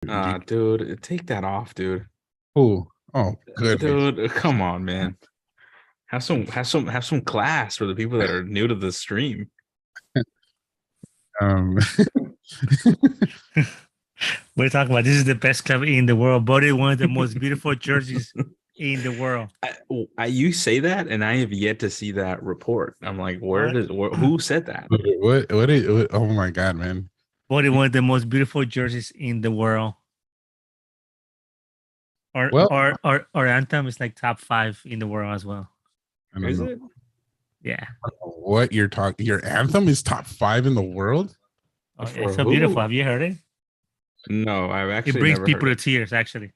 Dude, take that off, dude. Oh, goodness. Dude, come on, man. Have some class for the people that are new to the stream. We're talking about this is the best club in the world, but one of the most beautiful jerseys in the world. You say that, and I have yet to see that report. I'm like, who said that? What? Oh my god, man! But one of the most beautiful jerseys in the world. Our anthem is like top 5 in the world as well. Is it? Yeah. What you're talking? Your anthem is top 5 in the world. Oh, it's so beautiful. Have you heard it? No, I've actually. It brings people to tears. Actually.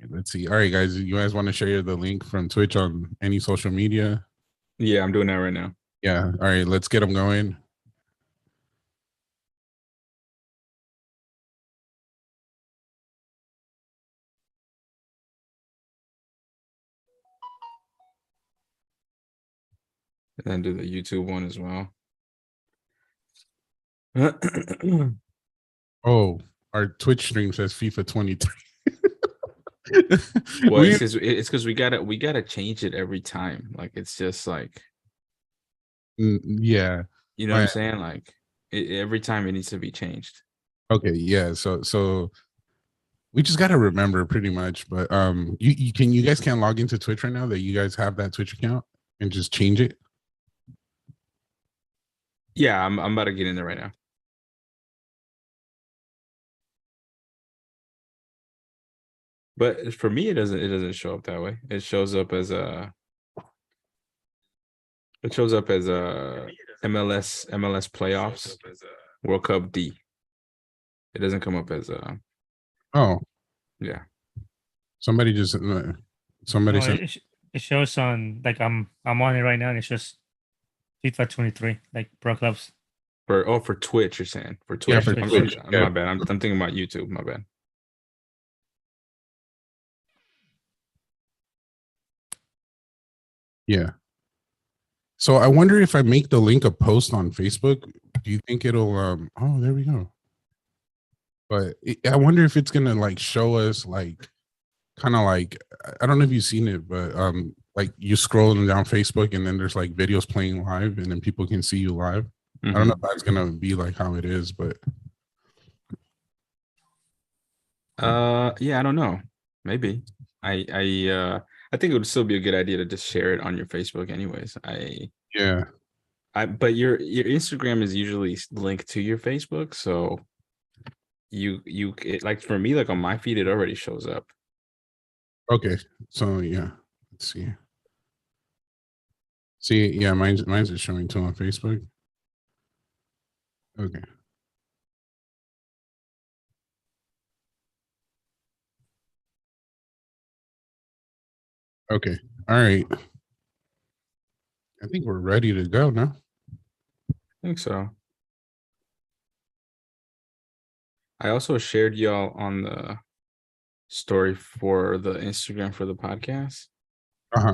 Let's see. All right, guys. You guys want to share the link from Twitch on any social media? Yeah, I'm doing that right now. Yeah. All right. Let's get them going. And then do the YouTube one as well. Oh, our Twitch stream says FIFA 23. Well, it's because we gotta change it every time. Like it's just like, yeah, you know what I'm saying? Like every time it needs to be changed. Okay, yeah. So we just gotta remember pretty much. But you guys can't log into Twitch right now that you guys have that Twitch account and just change it. Yeah, I'm about to get in there right now. But for me, it doesn't show up that way. It shows up as a MLS playoffs World Cup D. It doesn't come up as a. Oh, yeah. Somebody said it shows on like I'm on it right now, and it's just FIFA 23 like pro clubs. For Twitch, you're saying for Twitch. Yeah, for Twitch. My bad. I'm thinking about YouTube. My bad. Yeah. So I wonder if I make the link a post on Facebook, do you think it'll oh, there we go. But I wonder if it's gonna like show us like kind of like, I don't know if you've seen it, but like you scrolling down Facebook and then there's like videos playing live and then people can see you live. I don't know if that's gonna be like how it is, but yeah, I don't know. Maybe. I think it would still be a good idea to just share it on your Facebook anyways. But your Instagram is usually linked to your Facebook, so like for me, like on my feed, it already shows up. Okay, so yeah, let's see. Yeah, mine's is showing too on Facebook. Okay. Okay. All right. I think we're ready to go now. I think so. I also shared y'all on the story for the Instagram for the podcast.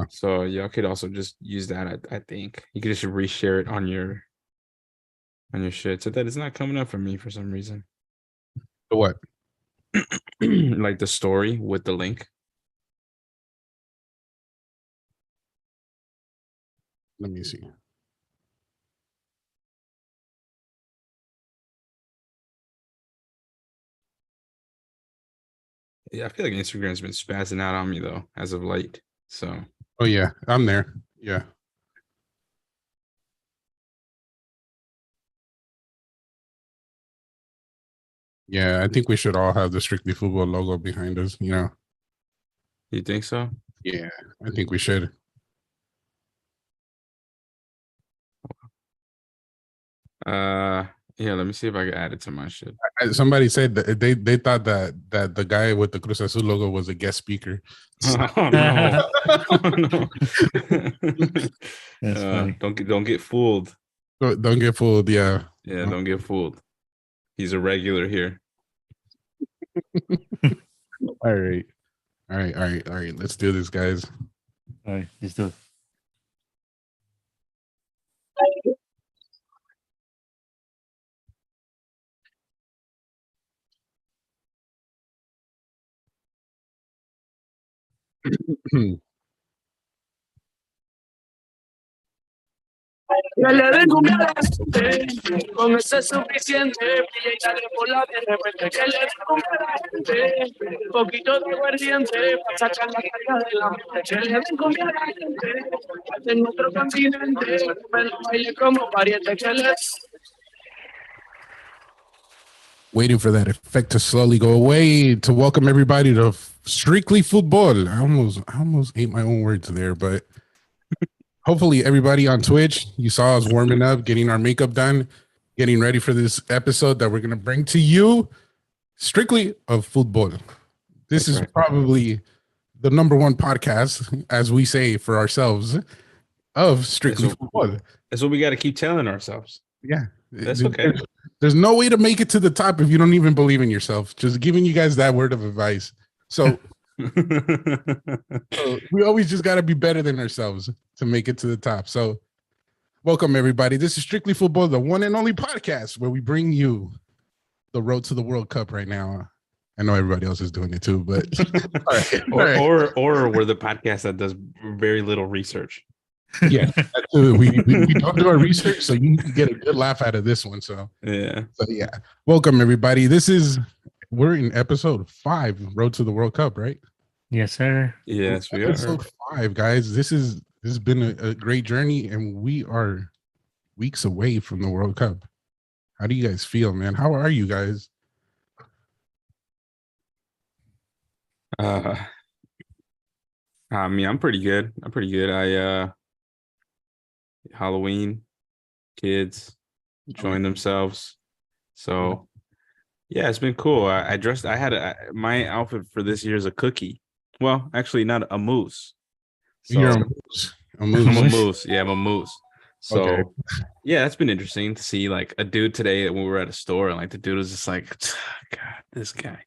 So y'all could also just use that. I think you could just reshare it on your shit, so that it's not coming up for me for some reason. The what? Like the story with the link. Let me see. Yeah, I feel like Instagram's been spazzing out on me though as of late. So. Oh yeah, I'm there. Yeah. Yeah, I think we should all have the Strictly Football logo behind us, you know. You think so? Yeah, I think we should. Yeah, let me see if I can add it to my shit. Somebody said that they thought that the guy with the Cruz Azul logo was a guest speaker. Oh no. Oh, no. That's funny. Don't get fooled. Don't get fooled, yeah. Yeah, don't get fooled. He's a regular here. All right. Let's do this, guys. All right, let's do it. Que le den cumbia a la gente, con eso es suficiente. Y dale por la de repente, que le den cumbia a la gente, poquito de aguardiente, para sacar la carga de la mente. Que le den cumbia a la gente, en otro continente, me lo baile como pariente. Que le Waiting for that effect to slowly go away to welcome everybody to Strictly Football. I almost ate my own words there, but hopefully everybody on Twitch, you saw us warming up, getting our makeup done, getting ready for this episode that we're going to bring to you strictly of football. This is probably the number one podcast, as we say for ourselves, of strictly football. That's what we got to keep telling ourselves. Yeah. That's okay. There's no way to make it to the top if you don't even believe in yourself. Just giving you guys that word of advice. So we always just got to be better than ourselves to make it to the top. So welcome, everybody. This is Strictly Football, the one and only podcast where we bring you the road to the World Cup right now. I know everybody else is doing it too, but or we're the podcast that does very little research. Yeah, we don't do our research, so you can get a good laugh out of this one. So yeah, welcome everybody. We're in episode 5, Road to the World Cup, right? Yes, sir. Yes, we are. Episode 5, guys. This has been a great journey, and we are weeks away from the World Cup. How do you guys feel, man? How are you guys? I mean, I'm pretty good. Halloween, kids enjoying themselves. So yeah, it's been cool. I had my outfit for this year is a cookie. Well, actually not a moose. So, you're a moose. I'm a moose. Yeah, I'm a moose. So yeah, that's been interesting to see like a dude today when we were at a store and like the dude was just like, God, this guy.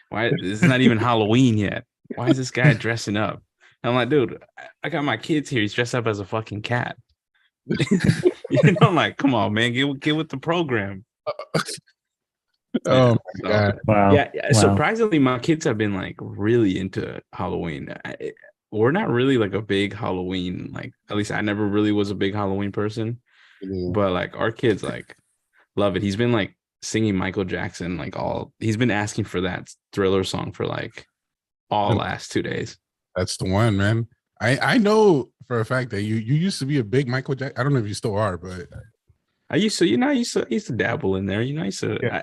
Why it's not even Halloween yet? Why is this guy dressing up? And I'm like, dude, I got my kids here. He's dressed up as a fucking cat. I'm like, come on, man, get with the program. Oh my God. Wow. Yeah. Wow. Surprisingly, my kids have been like really into Halloween. We're not really like a big Halloween, like at least I never really was a big Halloween person. But like our kids like love it. He's been like singing Michael Jackson he's been asking for that Thriller song for like all last 2 days. That's the one, man. I know for a fact that you used to be a big Michael Jackson. I don't know if you still are, but I used to dabble in there.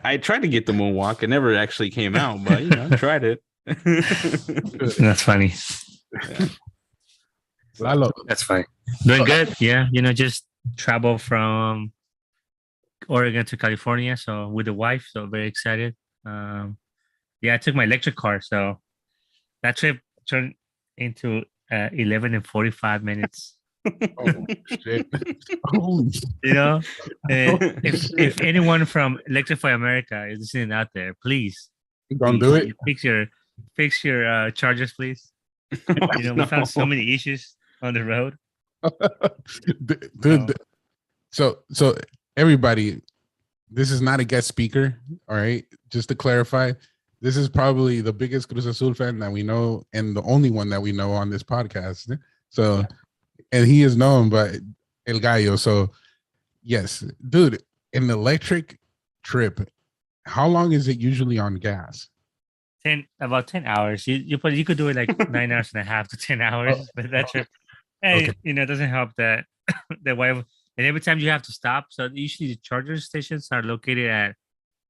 I tried to get the moonwalk. It never actually came out, but I tried it. That's funny. Yeah. That's fine. Doing good. Yeah, just travel from Oregon to California. So with the wife, so very excited. I took my electric car, so that trip turned into 11 and 45 minutes. Oh, shit. If anyone from Electrify America is listening out there, please don't do it. Fix your chargers, please. We found so many issues on the road. Dude, so everybody, this is not a guest speaker. All right, just to clarify, this is probably the biggest Cruz Azul fan that we know and the only one that we know on this podcast. So, and he is known by El Gallo. So, yes, dude, an electric trip, how long is it usually on gas? About 10 hours. You could do it like 9 hours and a half to 10 hours, but that trip, it doesn't help that the wife. And every time you have to stop, so usually the charger stations are located at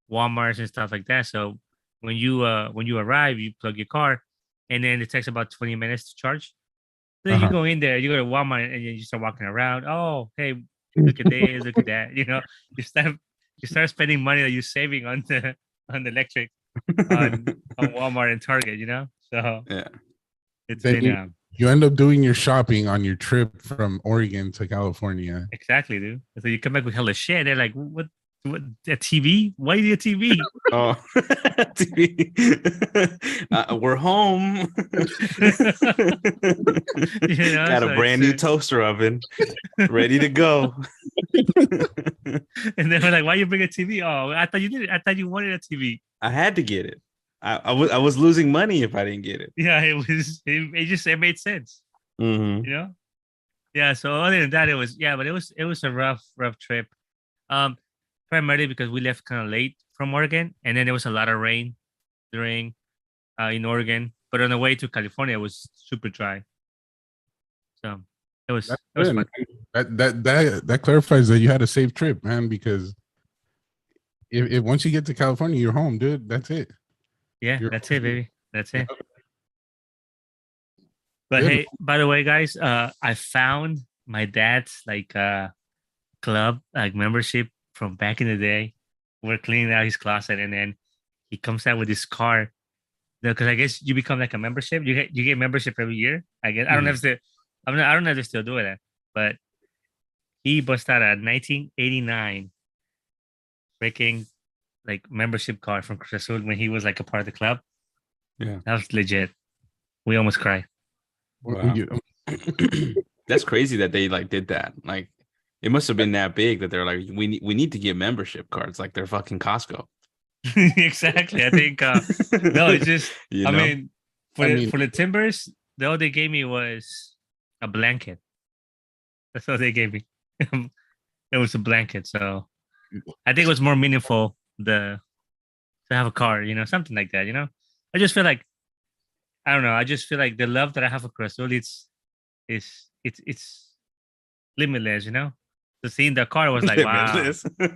Walmarts and stuff like that. So when you arrive, you plug your car, and then it takes about 20 minutes to charge. Then you go in there, you go to Walmart, and then you start walking around. Oh, hey, look at this, look at that. You start spending money that you're saving on the electric on Walmart and Target. So yeah, it's been. You end up doing your shopping on your trip from Oregon to California. Exactly, dude. So you come back with hella shit. They're like, what a TV? Why do you a TV? Oh, TV. We're home. Got a brand new toaster oven ready to go. And they were like, why you bring a TV? Oh, I thought you did it. I thought you wanted a TV. I had to get it. I was losing money if I didn't get it. Yeah, it made sense. Mm-hmm. You know? Yeah. So other than that, but it was a rough trip. Primarily because we left kind of late from Oregon, and then there was a lot of rain during in Oregon. But on the way to California, it was super dry. So it was fun. That clarifies that you had a safe trip, man. Because if once you get to California, you're home, dude. That's it. Yeah, that's it, baby. That's it. But Good. hey, by the way, guys, I found my dad's club membership from back in the day. We're cleaning out his closet, and then he comes out with this card. Because I guess you become like a membership. You get membership every year. I guess I don't know if I don't know if they still do it, but he bust out a 1989 freaking membership card from Cruz Azul when he was like a part of the club. Yeah, that was legit. We almost cried. Wow. That's crazy that they did that. Like, it must have been that big that they're like, we need to get membership cards like they're fucking Costco. Exactly. I think no, it's just I mean for the Timbers, all they gave me was a blanket. That's all they gave me. It was a blanket. So I think it was more meaningful to have a card, something like that, I just feel like I don't know. I just feel like the love that I have for Cruz Azul, it's limitless, So seeing the car was like, limitless. Wow.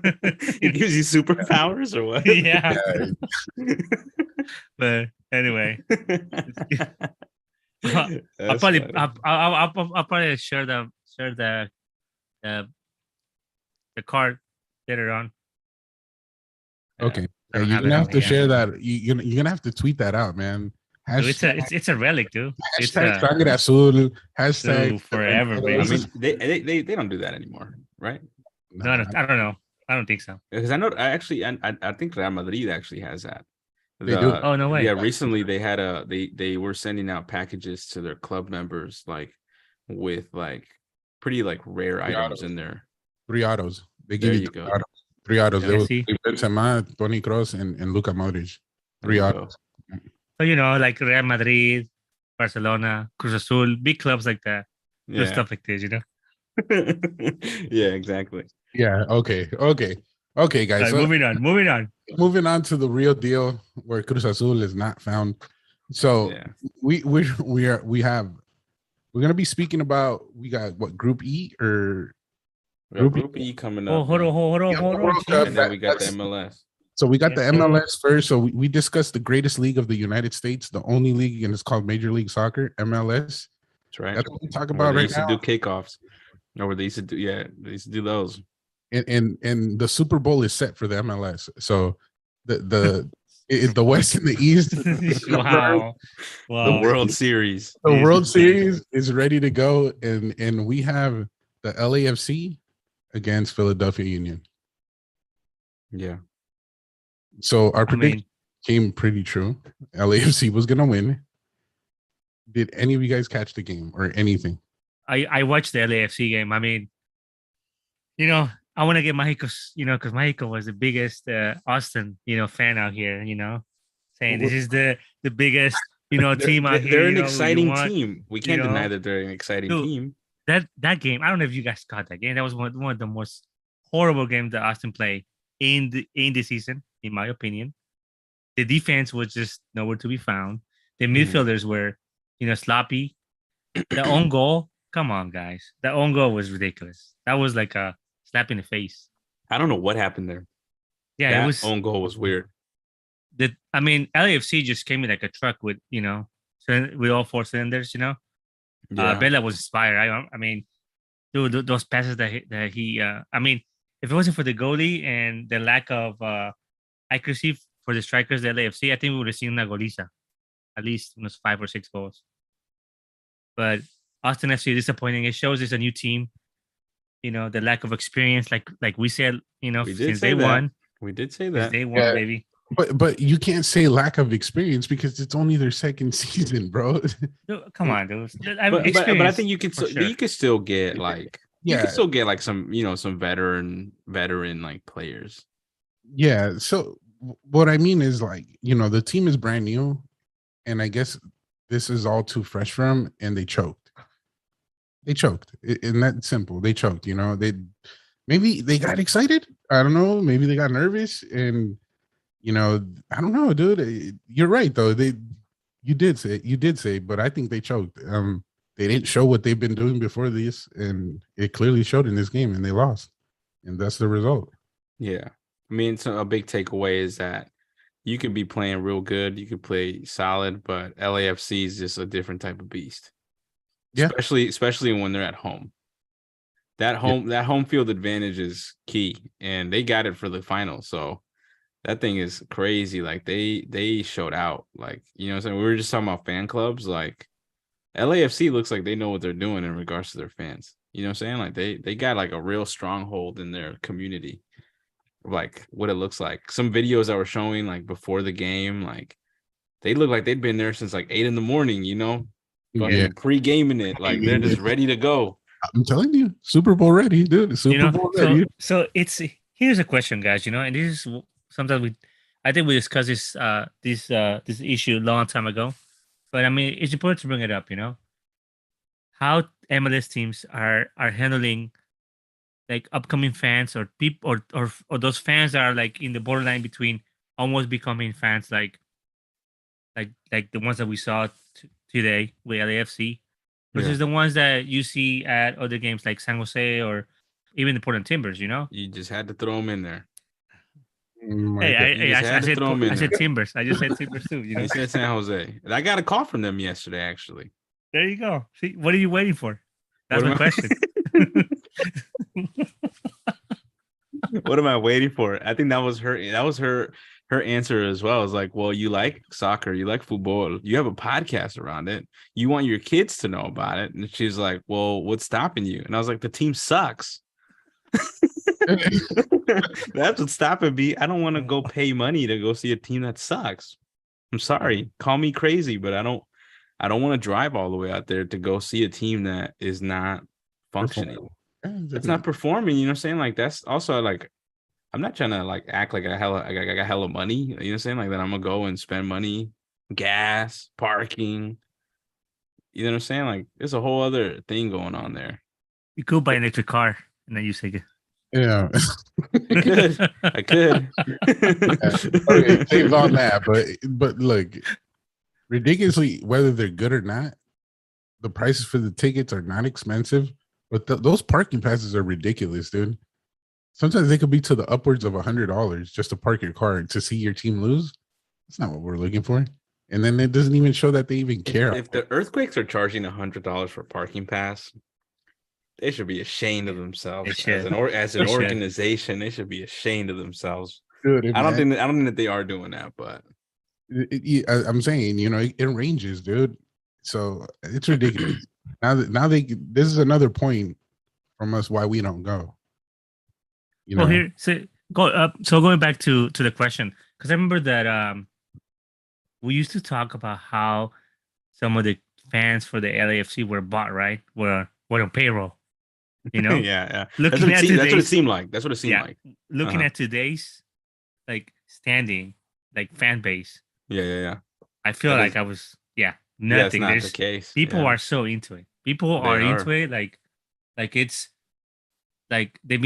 It gives you superpowers or what? Yeah. But anyway, I'll probably share the card later on. Okay. You're gonna have to share that. You're gonna have to tweet that out, man. Hashtag, it's a relic, dude. Hashtag Sangre Azul. Hashtag forever, baby. I mean, they don't do that anymore, right? No, I don't know. I don't think so. Because I know I think Real Madrid actually has that. They do. Oh, no way. Yeah, recently they had they were sending out packages to their club members with pretty rare items in there. 3 autos. They give you 3 autos. Yeah, they was Benzema, Toni Kroos, and Luka Modric. 3 autos. So Real Madrid, Barcelona, Cruz Azul, big clubs like that. Yeah. Do stuff like this, Yeah, exactly. Yeah. Okay, guys. Right, so, moving on to the real deal where Cruz Azul is not found. So we're gonna be speaking about, we got what, Group E or Group E coming up. Oh, hold on. And then we got the MLS. So we got the MLS first. So we discussed the greatest league of the United States, the only league, and it's called Major League Soccer, MLS. That's right. That's what we talk about right now. They used to do kickoffs. Or they used to do those. And the Super Bowl is set for the MLS. So the West and the East. Wow. The World Series. The World Series is ready to go, and we have the LAFC against Philadelphia Union. Yeah. So our prediction came pretty true. LAFC was gonna win. Did any of you guys catch the game or anything? I watched the LAFC game. I mean, I want to get Mexico's, because Mexico was the biggest Austin, fan out here, saying this is the biggest, team out here. They're an exciting team. We can't deny that they're an exciting team. That game, I don't know if you guys caught that game. That was one of the most horrible games that Austin played in the season, in my opinion. The defense was just nowhere to be found. The midfielders were, sloppy. The own goal, come on, guys. The own goal was ridiculous. That was like a slap in the face. I don't know what happened there. Yeah, it was own goal was weird. LAFC just came in like a truck with, with all 4 cylinders, Yeah. Bella was inspired. I mean, dude, those passes that he if it wasn't for the goalie and the lack of accuracy for the strikers, the LAFC, I think we would have seen una goliza, at least 5 or 6 goals. But Austin FC disappointing. It shows it's a new team. The lack of experience, like we said, since day one. We did say that. Day one, baby. But you can't say lack of experience because it's only their second season, bro. Dude, come on, dude. But I think you could still get you could still get some some veteran players. Yeah. So what I mean is like, the team is brand new, and I guess this is all too fresh for them, and they choked. And that's simple. They choked. They maybe they got excited. I don't know. Maybe they got nervous, and I don't know, dude. You're right though. You did say, but I think they choked. They didn't show what they've been doing before this, and it clearly showed in this game, and they lost, and that's the result. Yeah, I mean, so a big takeaway is that you could be playing real good, you could play solid, but LAFC is just a different type of beast. Yeah, especially when they're at home. That home field advantage is key, and they got it for the final. So that thing is crazy. Like they showed out. Like, what I'm saying? We were just talking about fan clubs. Like LAFC looks like they know what they're doing in regards to their fans. You know what I'm saying? Like they got like a real stronghold in their community. Like what it looks like. Some videos that were showing like before the game, like they look like they'd been there since like 8 a.m. Fucking pre-gaming it. Like they're just ready to go. I'm telling you, Super Bowl ready, dude. Super Bowl ready. So here's a question, guys. And this is sometimes I think we discussed this issue a long time ago, but I mean it's important to bring it up. How MLS teams are handling like upcoming fans or people or those fans that are like in the borderline between almost becoming fans, like the ones that we saw today with LAFC. Versus the ones that you see at other games like San Jose or even the Portland Timbers, You just had to throw them in there. I said Timbers. I just said Timbers too. You said San Jose. I got a call from them yesterday, actually. There you go. See, what are you waiting for? That's my question. What am I waiting for? I think that was her answer as well. Is like, well, you like soccer, you like football, you have a podcast around it, you want your kids to know about it. And she's like, well, what's stopping you? And I was like, the team sucks. That's what's stopping me. I don't want to go pay money to go see a team that sucks. I'm sorry, call me crazy, but I don't want to drive all the way out there to go see a team that is not functioning. It's not performing. You know what I'm saying? Like that's also like, I'm not trying to like act like I got hella money. You know what I'm saying? Like that I'm gonna go and spend money, gas, parking. You know what I'm saying? Like there's a whole other thing going on there. You could buy an electric car and then you say, yeah, I could. Okay, save on that, but look, ridiculously, whether they're good or not, the prices for the tickets are not expensive, but those parking passes are ridiculous, dude. Sometimes they could be to the upwards of $100 just to park your car to see your team lose. That's not what we're looking for. And then it doesn't even show that they even care. If the Earthquakes are charging $100 for parking pass, they should be ashamed of themselves. As an organization, they should be ashamed of themselves. Dude, I don't think that they are doing that, but I'm saying, it ranges, dude. So it's ridiculous. This is another point from us why we don't go. So going back to the question, because I remember that we used to talk about how some of the fans for the LAFC were bought, right? Were on payroll. Yeah. That's what it seemed like. Like. Looking at today's like standing, like fan base. Yeah. I feel like I was nothing. That's not the case. People are so into it. People are into it. Like it's like the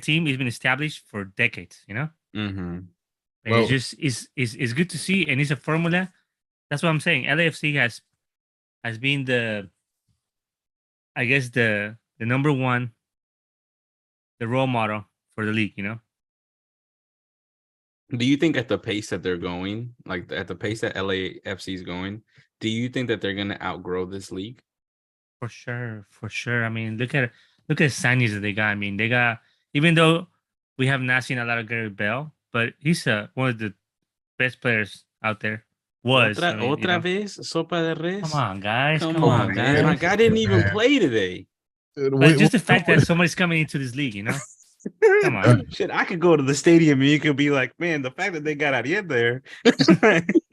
team has been established for decades. Mm-hmm. And it's just is good to see, and it's a formula. That's what I'm saying. LAFC has been the number one, the role model for the league. Do you think at the pace that they're going, like at the pace that LAFC is going, do you think that they're going to outgrow this league? For sure. I mean, look at signings that they got. I mean, they got, even though we have not seen a lot of Gary Bell, but he's one of the best players out there. Otra vez, sopa de res. Come on, guys. Come on, guys. My guy didn't even play today. But just the fact that somebody's coming into this league, Come on. Shit, I could go to the stadium and you could be like, man, the fact that they got Ariel there.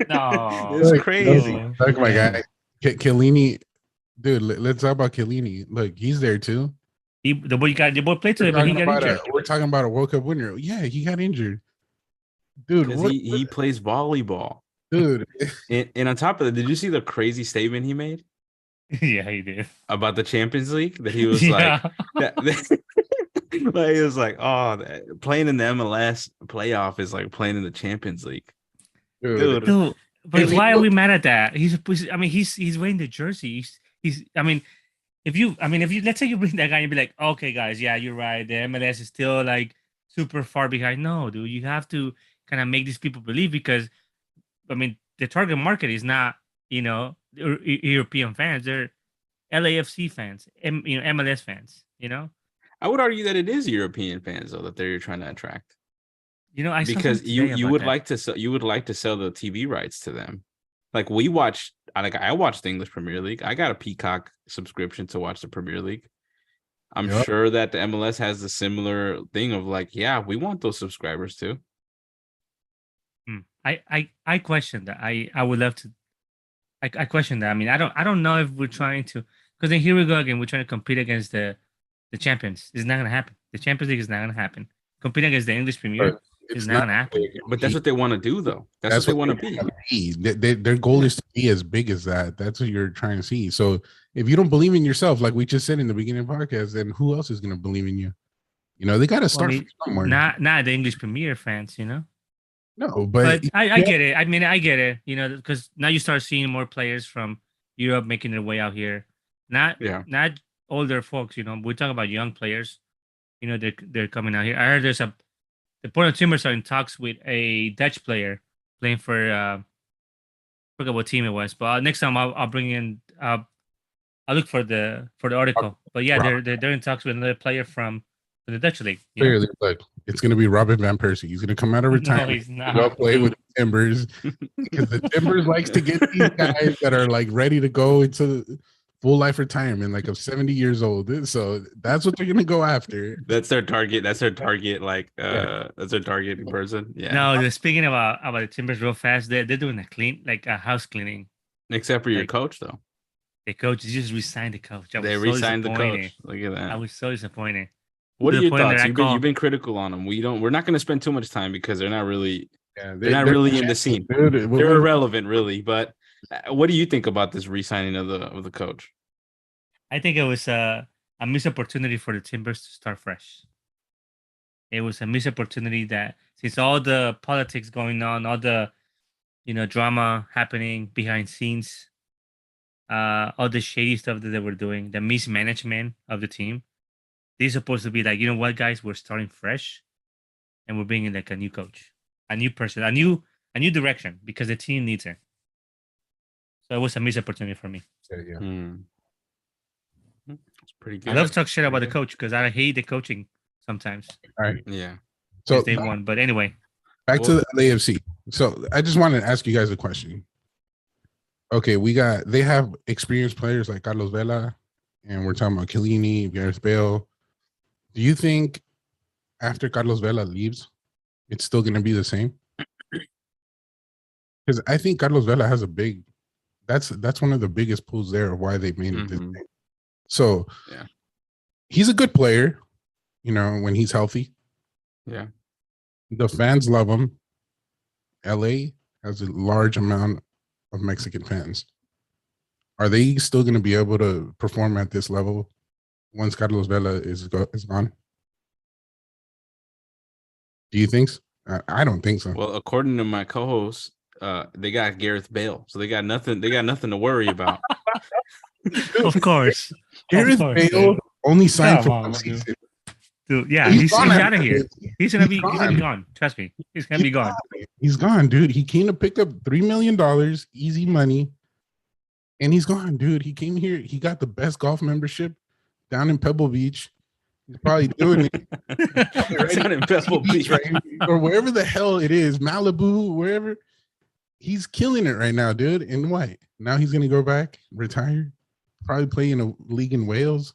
No. It's crazy. Look, my guy. Chiellini, dude, let's talk about Chiellini. Look, he's there too. The boy played today, but he got injured. We're talking about a World Cup winner. Yeah, he got injured. dude. because he plays volleyball. Dude? And on top of that, did you see the crazy statement he made Yeah, he did. about the Champions League? That he was Yeah. like, like he was like, oh, playing in the MLS playoff is like playing in the Champions League, dude. Dude, but And why are we mad at that? He's wearing the jersey. I mean, if you let's say you bring that guy and be like, okay, guys, yeah, you're right. The MLS is still like super far behind. No, dude, you have to kind of make these people believe because I mean, the target market is not, European fans. They're LAFC fans, MLS fans. I would argue that it is European fans though that they're trying to attract. I saw Because something today you about would that. like to sell the TV rights to them. Like I watched the English Premier League. I got a Peacock subscription to watch the Premier League. I'm Yep. sure that the MLS has the similar thing of like, yeah, we want those subscribers too. I question that. I would love to. I question that. I mean, I don't know if we're trying to, because then here we go again. We're trying to compete against the champions. It's not gonna happen. The Champions League is not gonna happen. Competing against the English Premier But is it's not gonna happen. But that's what they want to do, though. That's what they want to be. Their goal is to be as big as that. That's what you're trying to see. So if you don't believe in yourself, like we just said in the beginning of the podcast, then who else is going to believe in you? They got to start from somewhere. Not the English Premier fans, No, but I get it. I mean, I get it. Because now you start seeing more players from Europe making their way out here. Not older folks. We're talking about young players. They're coming out here. I heard the Portland Timbers are in talks with a Dutch player playing for I forgot what team it was. But next time I'll bring in I'll look for the article. But yeah, they're in talks with another player from the Dutch league. Clearly, look, it's going to be Robin van Persie. He's going to come out of retirement. No, he's not. Go play with the Timbers because the Timbers likes to get these guys that are like ready to go into full life retirement, like of 70 years old. So that's what they're going to go after. That's their target. That's their target. Like, that's their targeting person. Yeah. No, speaking about the Timbers real fast, they're doing a house cleaning. Except for your coach, though. The coach just resigned the coach. They resigned the coach. Look at that. I was so disappointed. What are your thoughts? You've been critical on them. We're not going to spend too much time because they're not really they're not really in the scene. They're irrelevant, really. But what do you think about this re-signing of the coach? I think it was a missed opportunity for the Timbers to start fresh. It was a missed opportunity that since all the politics going on, all the drama happening behind scenes, all the shady stuff that they were doing, the mismanagement of the team. They're supposed to be like, you know what, guys, we're starting fresh, and we're bringing like a new coach, a new person, a new direction because the team needs it. So it was a missed opportunity for me. Yeah. It's pretty good. I love to talk shit about the coach because I hate the coaching sometimes. All right. Yeah. So they won, but anyway. Back to the LAFC. So I just wanted to ask you guys a question. Okay, they have experienced players like Carlos Vela, and we're talking about Chiellini, Gareth Bale. Do you think after Carlos Vela leaves, it's still going to be the same? Because I think Carlos Vela has that's one of the biggest pulls there of why they made it this thing. So he's a good player, when he's healthy. Yeah. The fans love him. LA has a large amount of Mexican fans. Are they still going to be able to perform at this level once Carlos Vela is gone? Do you think so? I don't think so. Well, according to my co-host, they got Gareth Bale, so they got nothing to worry about. Of course. Gareth Bale only signed for 1 season. Dude, yeah, he's out of here. He's gonna be gone. Trust me, he's gonna be gone. He's gone, dude. He came to pick up $3 million, easy money, and he's gone, dude. He came here. He got the best golf membership down in Pebble Beach. He's probably doing it down in Pebble Beach, or wherever the hell it is, Malibu, wherever. He's killing it right now, dude. And what? Now he's gonna go back, retire, probably play in a league in Wales.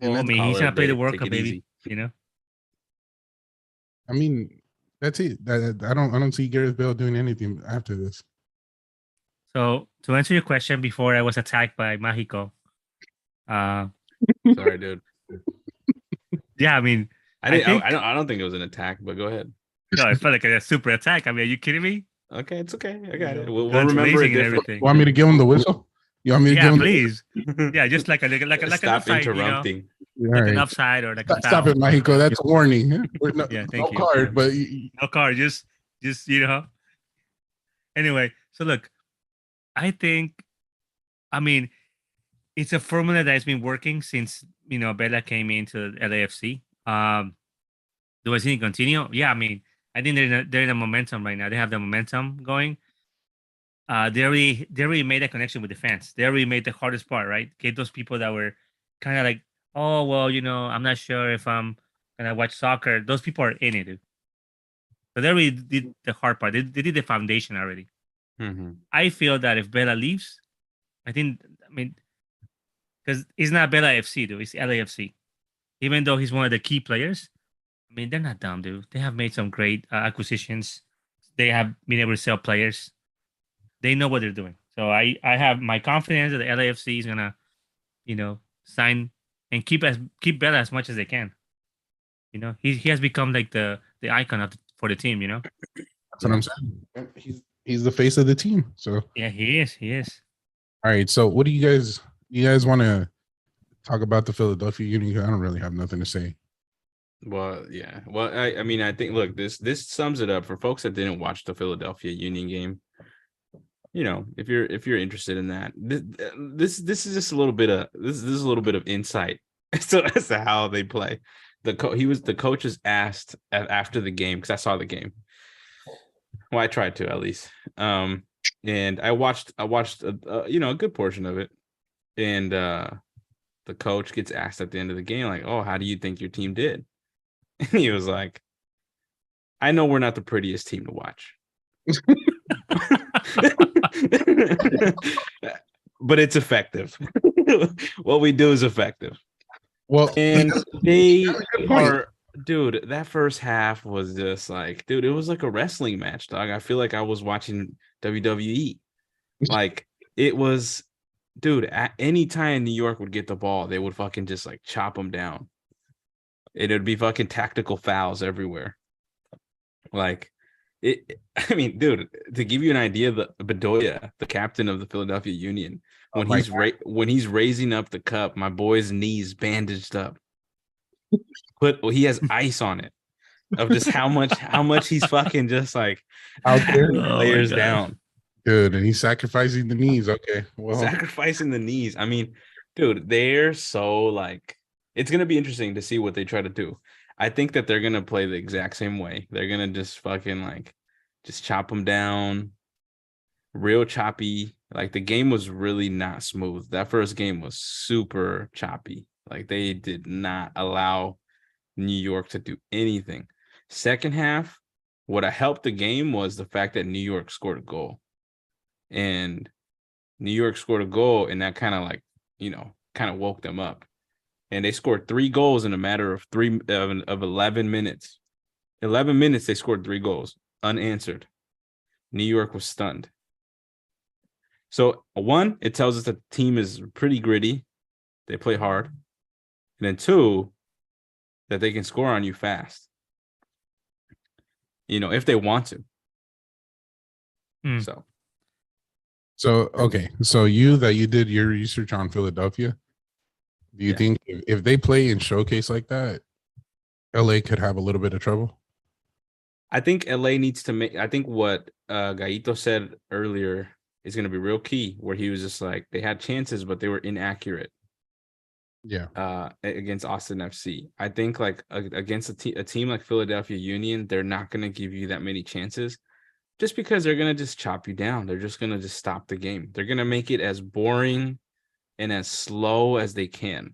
Well, I mean, he's gonna play the World Cup, baby. I mean, that's it. I don't see Gareth Bale doing anything after this. So to answer your question, before I was attacked by Mexico, sorry, dude. Yeah, I mean, I don't think it was an attack, but go ahead. No, it felt like a super attack. I mean, are you kidding me? Okay, it's okay. I got it. know, We'll guns remember it blazing and different. everything. Want me to give him the whistle? You want me to Yeah, give him please. Yeah, just like an Stop offside, interrupting. like an offside or like a Stop foul. it, Mexico. That's a warning. No, Yeah, no thank you. card, but No card, just Anyway, so look, I think, I mean, it's a formula that has been working since Bella came into LAFC. Do I see it continue? Yeah, I mean, I think they're in a momentum right now. They have the momentum going. They already made a connection with the fans. They already made the hardest part, right? Get those people that were kind of like, oh well, I'm not sure if I'm gonna watch soccer. Those people are in it, dude. So they already did the hard part. They did the foundation already. Mm-hmm. I feel that if Bella leaves, I mean, because it's not Bella FC, dude. It's LAFC. Even though he's one of the key players, I mean, they're not dumb, dude. They have made some great acquisitions. They have been able to sell players. They know what they're doing. So I have my confidence that the LAFC is gonna, sign and keep Bella as much as they can. He has become like the icon for the team. that's what I'm saying. He's the face of the team. So Yeah, he is. He is. all right. So what do you guys want to talk about the Philadelphia Union? I don't really have nothing to say. Well, yeah. Well, I mean, I think look, this sums it up for folks that didn't watch the Philadelphia Union game. If you're interested in that, this is just a little bit of this is a little bit of insight as to how they play. The coach was asked after the game, because I saw the game. Well, I tried to, at least. And I watched a good portion of it, and the coach gets asked at the end of the game, like, "Oh, how do you think your team did?" And he was like, "I know we're not the prettiest team to watch." But it's effective. What we do is effective. Well, and they are, dude, that first half was just like, dude, it was like a wrestling match, dog. I feel like I was watching WWE. Like, it was, dude, at any time New York would get the ball, they would fucking just like chop them down. It would be fucking tactical fouls everywhere. Like, I mean, dude, to give you an idea, the Bedoya, the captain of the Philadelphia Union, when he's raising up the cup, my boy's knees bandaged up. But he has ice on it of just how much he's fucking just like out there, layers down. Dude, and he's sacrificing the knees. Okay, well, sacrificing the knees. I mean, dude, they're so like, it's gonna be interesting to see what they try to do. I think that they're gonna play the exact same way. They're gonna just fucking like just chop them down, real choppy. Like, the game was really not smooth. That first game was super choppy. Like, they did not allow New York to do anything. Second half, what helped the game was the fact that New York scored a goal. And New York scored a goal, and that kind of like, kind of woke them up. And they scored 3 goals in a matter of 11 minutes. 11 minutes, they scored 3 goals, unanswered. New York was stunned. So, 1, it tells us that the team is pretty gritty. They play hard. And then 2, that they can score on you fast. If they want to. So okay. So you did your research on Philadelphia. Do you think if they play in showcase like that, LA could have a little bit of trouble? I think LA needs to make. I think what Gaito said earlier is going to be real key, where he was just like, they had chances, but they were inaccurate. Yeah. Against Austin FC. I think like against a team like Philadelphia Union, they're not going to give you that many chances, just because they're going to just chop you down. They're just going to just stop the game. They're going to make it as boring and as slow as they can.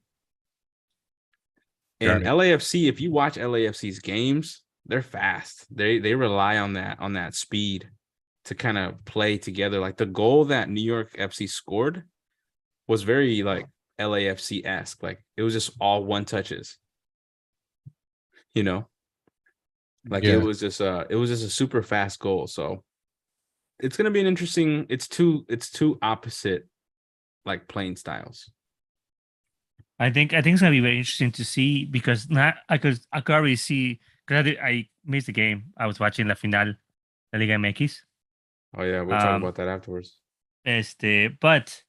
And LAFC, if you watch LAFC's games, they're fast. They rely on that speed to kind of play together. Like, the goal that New York FC scored was very like LAFC-esque. Like, it was just all one touches. Like, it was just a super fast goal. So it's gonna be an interesting. It's two opposite like playing styles. I think it's gonna be very interesting to see, because I could already see, I missed the game. I was watching La Final de Liga MX. Oh yeah, we'll talk about that afterwards. But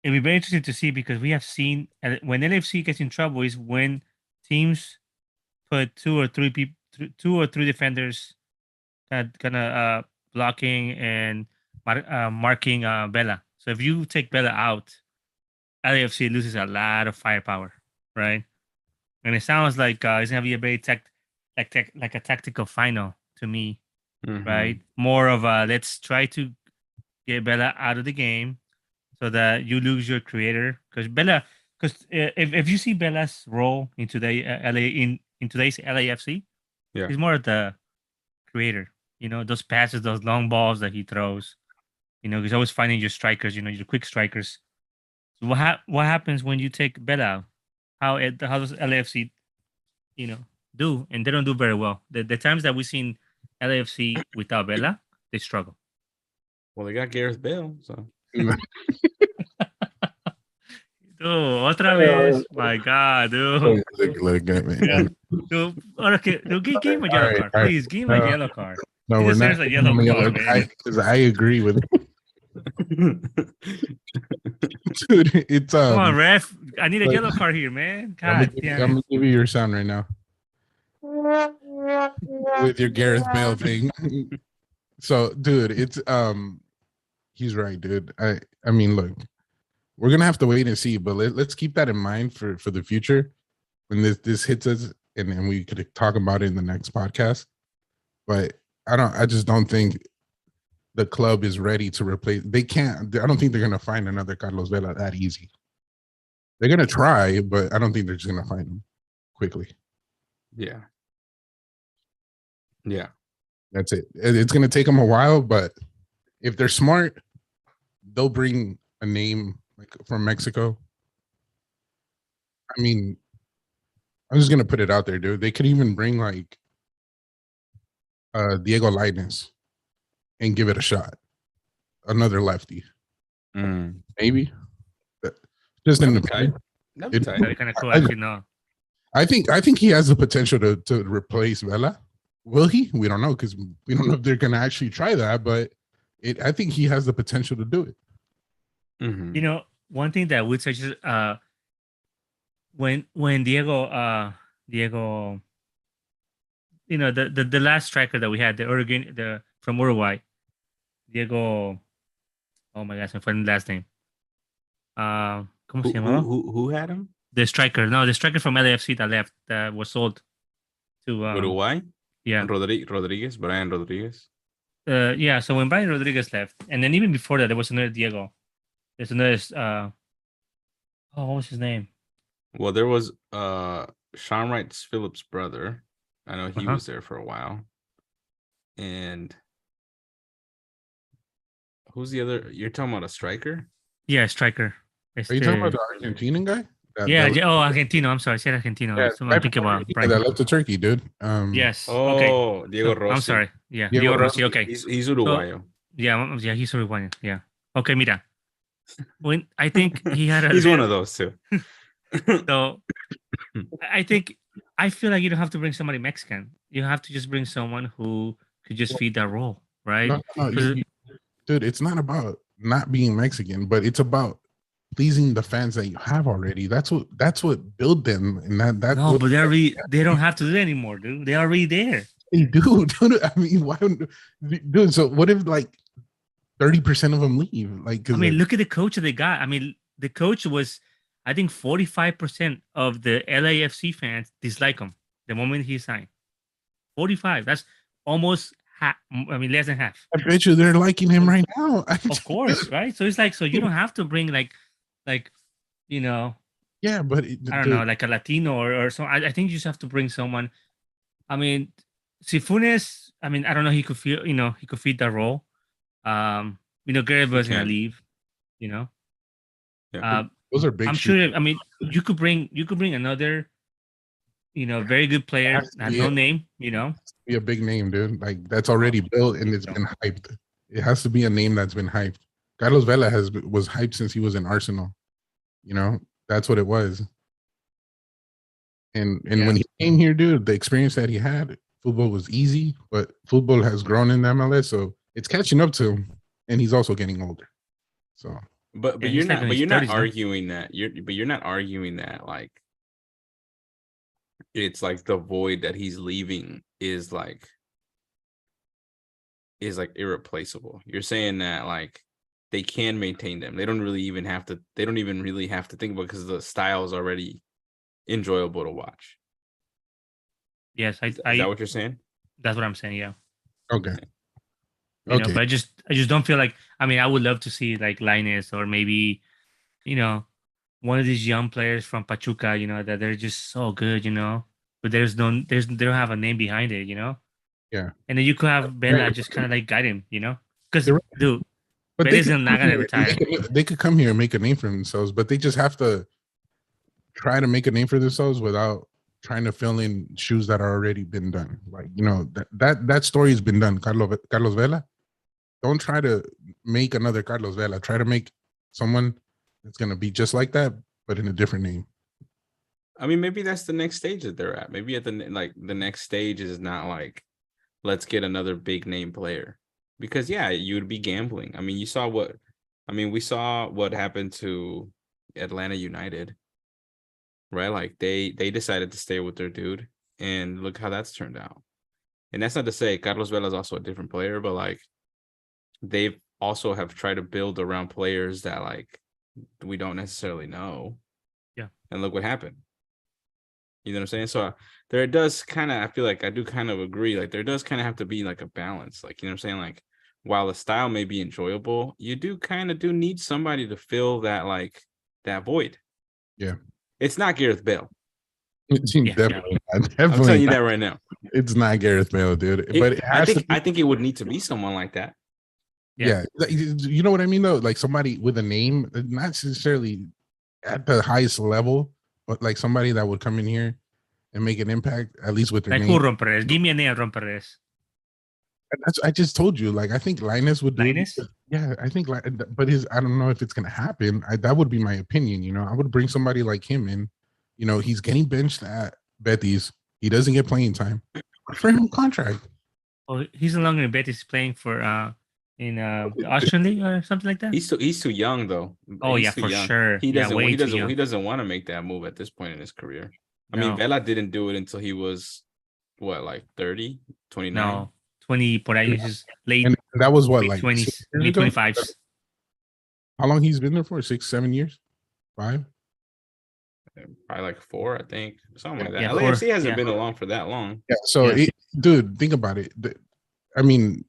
it'll be very interesting to see because we have seen when LFC gets in trouble is when teams put two or three defenders that gonna blocking and marking Bella. So if you take Bella out, LAFC loses a lot of firepower, right? And it sounds like it's gonna be a very like a tactical final to me, right? More of a let's try to get Bella out of the game so that you lose your creator because if you see Bella's role in today in today's LAFC, Yeah, he's more of the creator. You know, those passes, those long balls that he throws. You know, he's always finding your strikers. You know, your quick strikers. So what happens when you take Bella out? How does LAFC do? And they don't do very well. The times that we've seen LAFC without Bella, they struggle. well, they got Gareth Bale, so. Dude, otra vez. My God, dude. Look at me. Dude, okay, give him a yellow card. Please, give him a yellow card. No, He we're not. deserves a yellow card, man. Because I agree with dude. It's Come on, ref. I need a yellow card here, man. God damn I'm it. gonna give you your sound right now with your Gareth Bale thing. So, dude, it's he's right, dude. I mean, look, we're gonna have to wait and see, but let's keep that in mind for the future when this hits us, and we could talk about it in the next podcast. But I just don't think the club is ready to replace. They can't. I don't think they're gonna find another Carlos Vela that easy. They're gonna try, but I don't think they're just gonna find him quickly. Yeah. That's it. It's gonna take them a while, but if they're smart, they'll bring a name like from Mexico. I mean, I'm just gonna put it out there, dude. They could even bring like Diego Lainez and give it a shot. Another lefty, maybe. But just in the That'd be tight. That'd be kind of cool, actually. No, I think he has the potential to replace Vela. Will he? We don't know because we don't know if they're gonna actually try that. But I think he has the potential to do it. You know, one thing that would such when Diego, you know, the last striker that we had, from Uruguay, Diego. Oh my gosh, I forgot the last name. ¿Cómo se llamaba? Who had him? The striker from LAFC that left, that was sold to Uruguay. Yeah, Rodriguez, Brian Rodriguez. Yeah. So when Brian Rodriguez left, and then even before that, there was another Diego. There's another. What was his name? Well, there was Sean Wright Phillips' brother. I know he was there for a while. And who's the other? You're talking about a striker? Yeah, striker. Are you talking about the Argentinian guy? Argentino. I'm sorry, I said Argentino. Yeah, I'm thinking about Brian. That left to Turkey, dude. Yes. Oh, okay. Diego Rossi. I'm sorry. Yeah, Diego Rossi. Okay. He's Uruguayo. Yeah, he's Uruguayan. Yeah. Okay, mira. When I think he had he's one of those too. So I feel like you don't have to bring somebody Mexican. You have to just bring someone who could just feed that role, right? No, dude, it's not about not being Mexican, but it's about pleasing the fans that you have already. That's what built them, and that's no, but they don't have to do it anymore, dude. They're already there. They do. I mean, why would, dude? So what if like 30% of them leave? Like, I mean, look at the coach that they got. I mean, the coach was, I think 45% of the LAFC fans dislike him the moment he signed. 45. That's almost half. I mean, less than half. I bet you they're liking him right now. Of course, right? So it's like, so you don't have to bring like, you know. Yeah, but I don't know, like a Latino or so. I think you just have to bring someone. I mean, Sifunes, I mean, I don't know. He could feed that role. Gareth was gonna leave. You know. Yeah. Those are big. I'm sure. I mean, you could bring another, very good player, no name. Be a big name, dude. Like that's already built and it's been hyped. It has to be a name that's been hyped. Carlos Vela was hyped since he was in Arsenal. That's what it was. And when he came here, dude, the experience that he had, football was easy, but football has grown in the MLS, so it's catching up to him, and he's also getting older. So, but you're not arguing that you're not arguing that like it's like the void that he's leaving is like irreplaceable. You're saying that like they can maintain them. They don't even really have to think about it because the style is already enjoyable to watch. Yes, is that what you're saying? That's what I'm saying. Yeah. Okay. You know, but I just don't feel like. I mean, I would love to see like Linus or maybe, one of these young players from Pachuca. That they're just so good. But they don't have a name behind it. Yeah. And then you could have Bella just kind of like guide him. Because dude, but Bella's not gonna retire. They could come here and make a name for themselves, but they just have to try to make a name for themselves without trying to fill in shoes that are already been done. Like, that story has been done. Carlos Vela. Don't try to make another Carlos Vela. Try to make someone that's going to be just like that, but in a different name. I mean, maybe that's the next stage that they're at. Maybe the next stage is not like, let's get another big name player, because you would be gambling. I mean, we saw what happened to Atlanta United, right? Like they decided to stay with their dude, and look how that's turned out. And that's not to say Carlos Vela is also a different player, but like they've also have tried to build around players that like we don't necessarily know. Yeah. And look what happened. You know what I'm saying? So there does kind of, I feel like I do kind of agree. Like there does kind of have to be like a balance. Like, you know what I'm saying? Like while the style may be enjoyable, you do need somebody to fill that, like that void. Yeah. It's not Gareth Bale. Definitely. I'm telling you that right now. It's not Gareth Bale, dude. But I think it would need to be someone like that. Yeah. You know what I mean, though? Like somebody with a name, not necessarily at the highest level, but like somebody that would come in here and make an impact, at least with their name. Like who, give me a name, Romperez. I just told you, like I think Linus would do Linus? Yeah, I think, but I don't know if it's gonna happen. That would be my opinion. I would bring somebody like him in. He's getting benched at Betis. He doesn't get playing time. For him, contract. Oh, he's no longer in Betis, playing for in the Austrian league or something like that. He's too young though. Oh yeah, for sure. He doesn't want to make that move at this point in his career. I mean, Vela didn't do it until he was what, like 30, 29? No, 20 por ahí, his late. And that was what, like 20s, late 25s. How long he's been there for? 6-7 years? 5? Probably like 4, I think. Something like that. Yeah, LAFC hasn't been along for that long. Yeah. So, dude, think about it. I mean,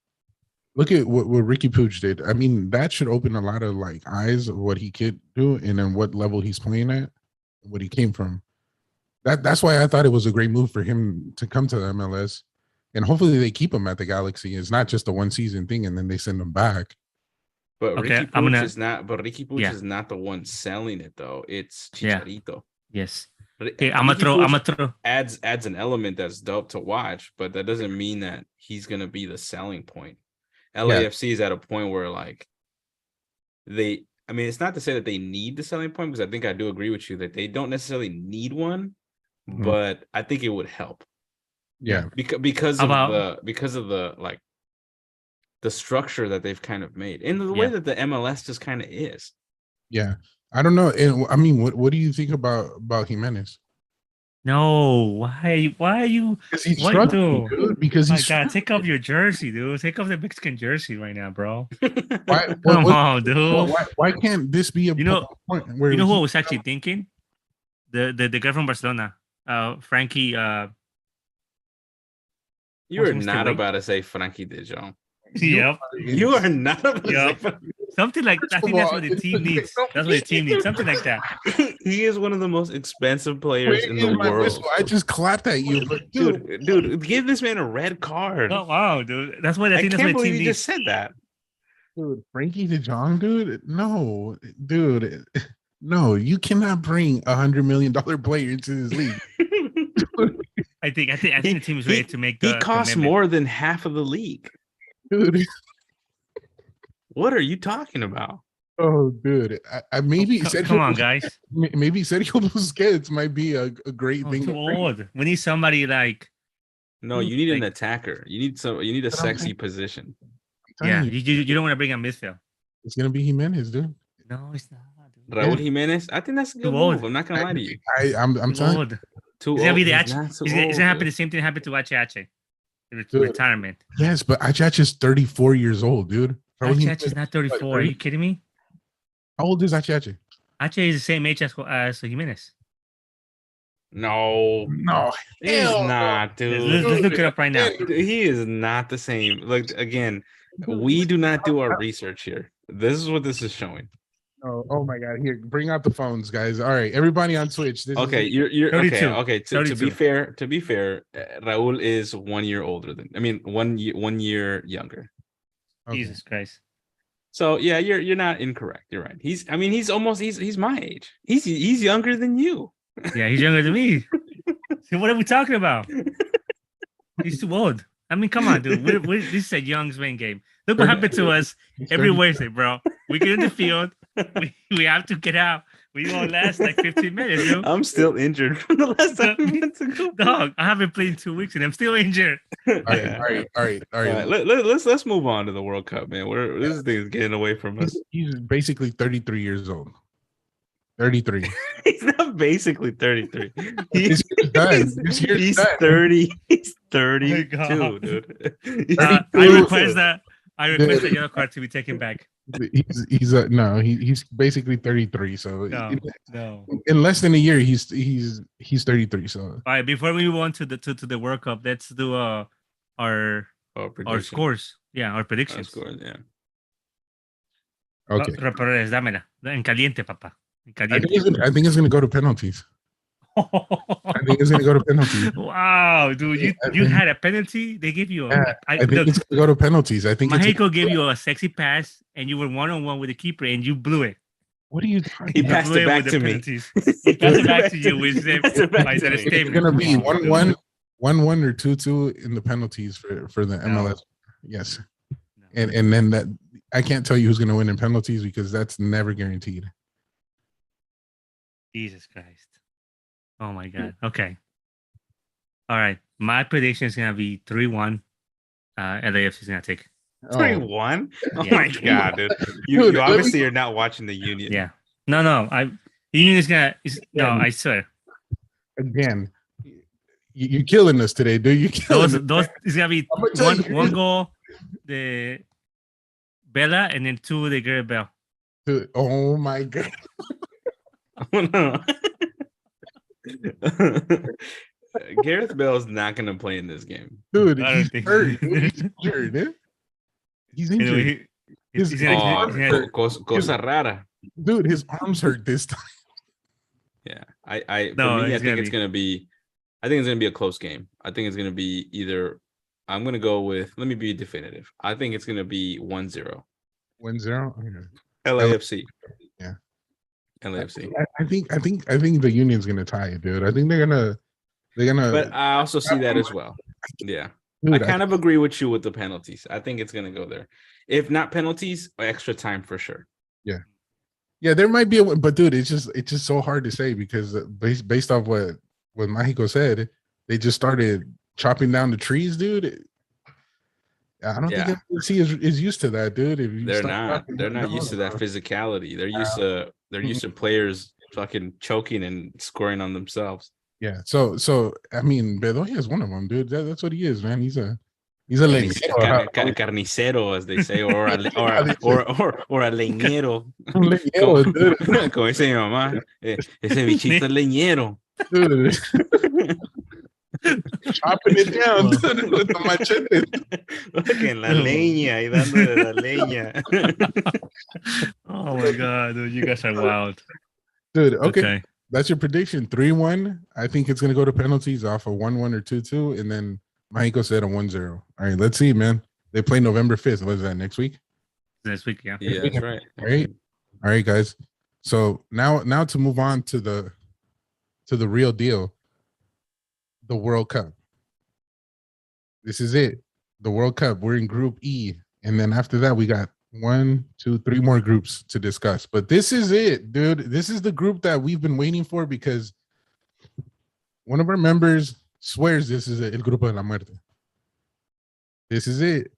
look at what Ricky Pooch did. I mean, that should open a lot of like eyes of what he could do and then what level he's playing at, what he came from. That's why I thought it was a great move for him to come to the MLS, and hopefully they keep him at the Galaxy. It's not just a 1-season thing and then they send him back. But Ricky Pooch is not. But Ricky Pooch is not the one selling it though. It's Chicharito. Yes. Okay, I'm gonna throw. Adds an element that's dope to watch, but that doesn't mean that he's gonna be the selling point. LAFC is at a point where like I mean, it's not to say that they need the selling point, because I think I do agree with you that they don't necessarily need one, but I think it would help. Yeah, because of the like the structure that they've kind of made, and the way that the MLS just kind of is. Yeah, I don't know. And I mean, what do you think about Jimenez? No, why are you? Because he's struggling, dude. Because he's take off your jersey, dude. Take off the Mexican jersey right now, bro. Come on, dude. Why can't this be a point where who I was actually thinking? The guy from Barcelona, Frankie. You are not about to say Frankie de Jong. Yep. You are not about to say something like that. I think that's what the team needs. That's what the team needs. Something like that. He is one of the most expensive players in the world. Whistle. I just clapped at you, but dude, give this man a red card. Oh wow, dude. That's what I think. I can't believe you just said that. Dude, Frankie de Jong, dude. No, dude. No, you cannot bring $100 million player into this league. I think the team is ready to make the. He costs more than half of the league. Dude, what are you talking about? Oh, dude. I maybe Come on, guys. Maybe Sergio Busquets might be a great Oh, thing. too old. We need somebody like. No, you need an Like- attacker. You need a But I'm sexy saying- position. Yeah, you, you don't want to bring a midfield. it's gonna be Jimenez, dude. No, it's not. Dude. Raul Yeah. Jimenez. I think that's a good Too old. move. I'm not gonna lie to you. I'm Too telling you, old. Too It's gonna old. be the He's Ache. not too It's gonna old, happen. dude. The same thing happened to Ache. Dude. Retirement. yes, but Achach is 34 years old, dude. Ache is not 34. Are you kidding me? How old is Achach? Ache is the same age as Jimenez. No, No, he's hell not, dude. Let's look it up right now. Dude, he is not the same. Look again. We do not do our research here. This is what this is showing. no. Oh my god, here, bring out the phones, guys. All right, everybody on Twitch. This Okay, is you're 32. okay. To be 32. fair, Raul is 1 year older than. I mean, 1 year younger. okay. Jesus Christ. So yeah, you're not incorrect. You're right. He's my age. He's younger than you. Yeah, he's younger than me. So what are we talking about? He's too old. I mean, come on, dude. This is a Young's main game. Look what happened to us every Wednesday, bro. We get in the field. We have to get out. We won't last like 15 minutes, dude. I'm still injured from the last time we went to go. Dog, I haven't played in 2 weeks and I'm still injured. All right. Let's move on to the World Cup, man. This thing is getting away from us. He's basically 33 years old. 33. He's not basically 33. He's done. He's 30. He's 32, God. dude. I request that the yellow card to be taken back. He's basically 33. So No. in less than a year, he's 33. So All right, before we move on to the World Cup, let's do our scores. Yeah, our predictions. Scores, yeah. okay. Reporters, dámela. En caliente, papá. En I caliente. think it's gonna go to penalties. I think it's gonna go to penalties. Wow, dude, you had a penalty. They gave you a. I think it's gonna go to penalties. I think Mexico gave you a sexy pass, and you were 1-on-1 with the keeper, and you blew it. What are you talking He about? passed it back to me. He passed it back to you with the It's gonna be 1-1, 1-1 or 2-2 in the penalties for the MLS. Yes, and then that I can't tell you who's gonna win in penalties because that's never guaranteed. Jesus Christ. Oh my God. Okay. All right. My prediction is gonna be 3-1. LAFC is gonna take. 3-1? Oh Yeah. my god, dude. You obviously are not watching the Union. Yeah. No. Union is gonna. No, I swear. Again, you're killing us today, dude. You killing Those is gonna be one goal, the Bella, and then 2 the Gareth Bell. Dude, oh my god. Oh, no. Gareth Bell is not going to play in this game. Dude, I don't he's think- hurt. He's injured. Eh? He's injured. He's gonna- Cosa rara. Dude, his arms hurt this time. Yeah, I No, for me, I it's think gonna it's be- gonna be. I think it's gonna be a close game. I think it's gonna be either. I'm gonna go with. Let me be definitive. I think it's gonna be 1-0. 1-0. Okay. LAFC. Yeah. LAFC. I think the Union's gonna tie it, dude. I think they're gonna. But I also see that as well. Yeah, Dude, I kind of agree with you with the penalties. I think it's gonna go there. If not penalties, extra time for sure. Yeah, there might be but dude, it's just so hard to say because based off what Mexico said, they just started chopping down the trees, dude. I don't think LAFC is used to that, dude. If you They're start not used to that physicality. They're used to players fucking choking and scoring on themselves. Yeah, so I mean, Bedoya is one of them, dude. That's what he is, man. He's a leñero. Carnicero, as they say, or a leñero. Un leñero, dude. Como dice mi mamá, ese bichito es leñero. Dude. Chopping it down dude, with the machete. Look en la leña y dándole la leña. Oh my God, dude, you guys are wild. Dude, okay. That's your prediction. 3-1. I think it's gonna go to penalties off a 1-1 or 2-2, and then Mexico said a 1-0. All right, let's see, man. They play November 5th. What is that, next week? Next week, yeah. Yeah, that's right. All right, guys. So now to move on to the real deal, the World Cup. This is it. The World Cup. We're in Group E, and then after that we got 1, 2, 3 more groups to discuss. But this is it, dude. This is the group that we've been waiting for because one of our members swears this is El Grupo de la Muerte. This is it.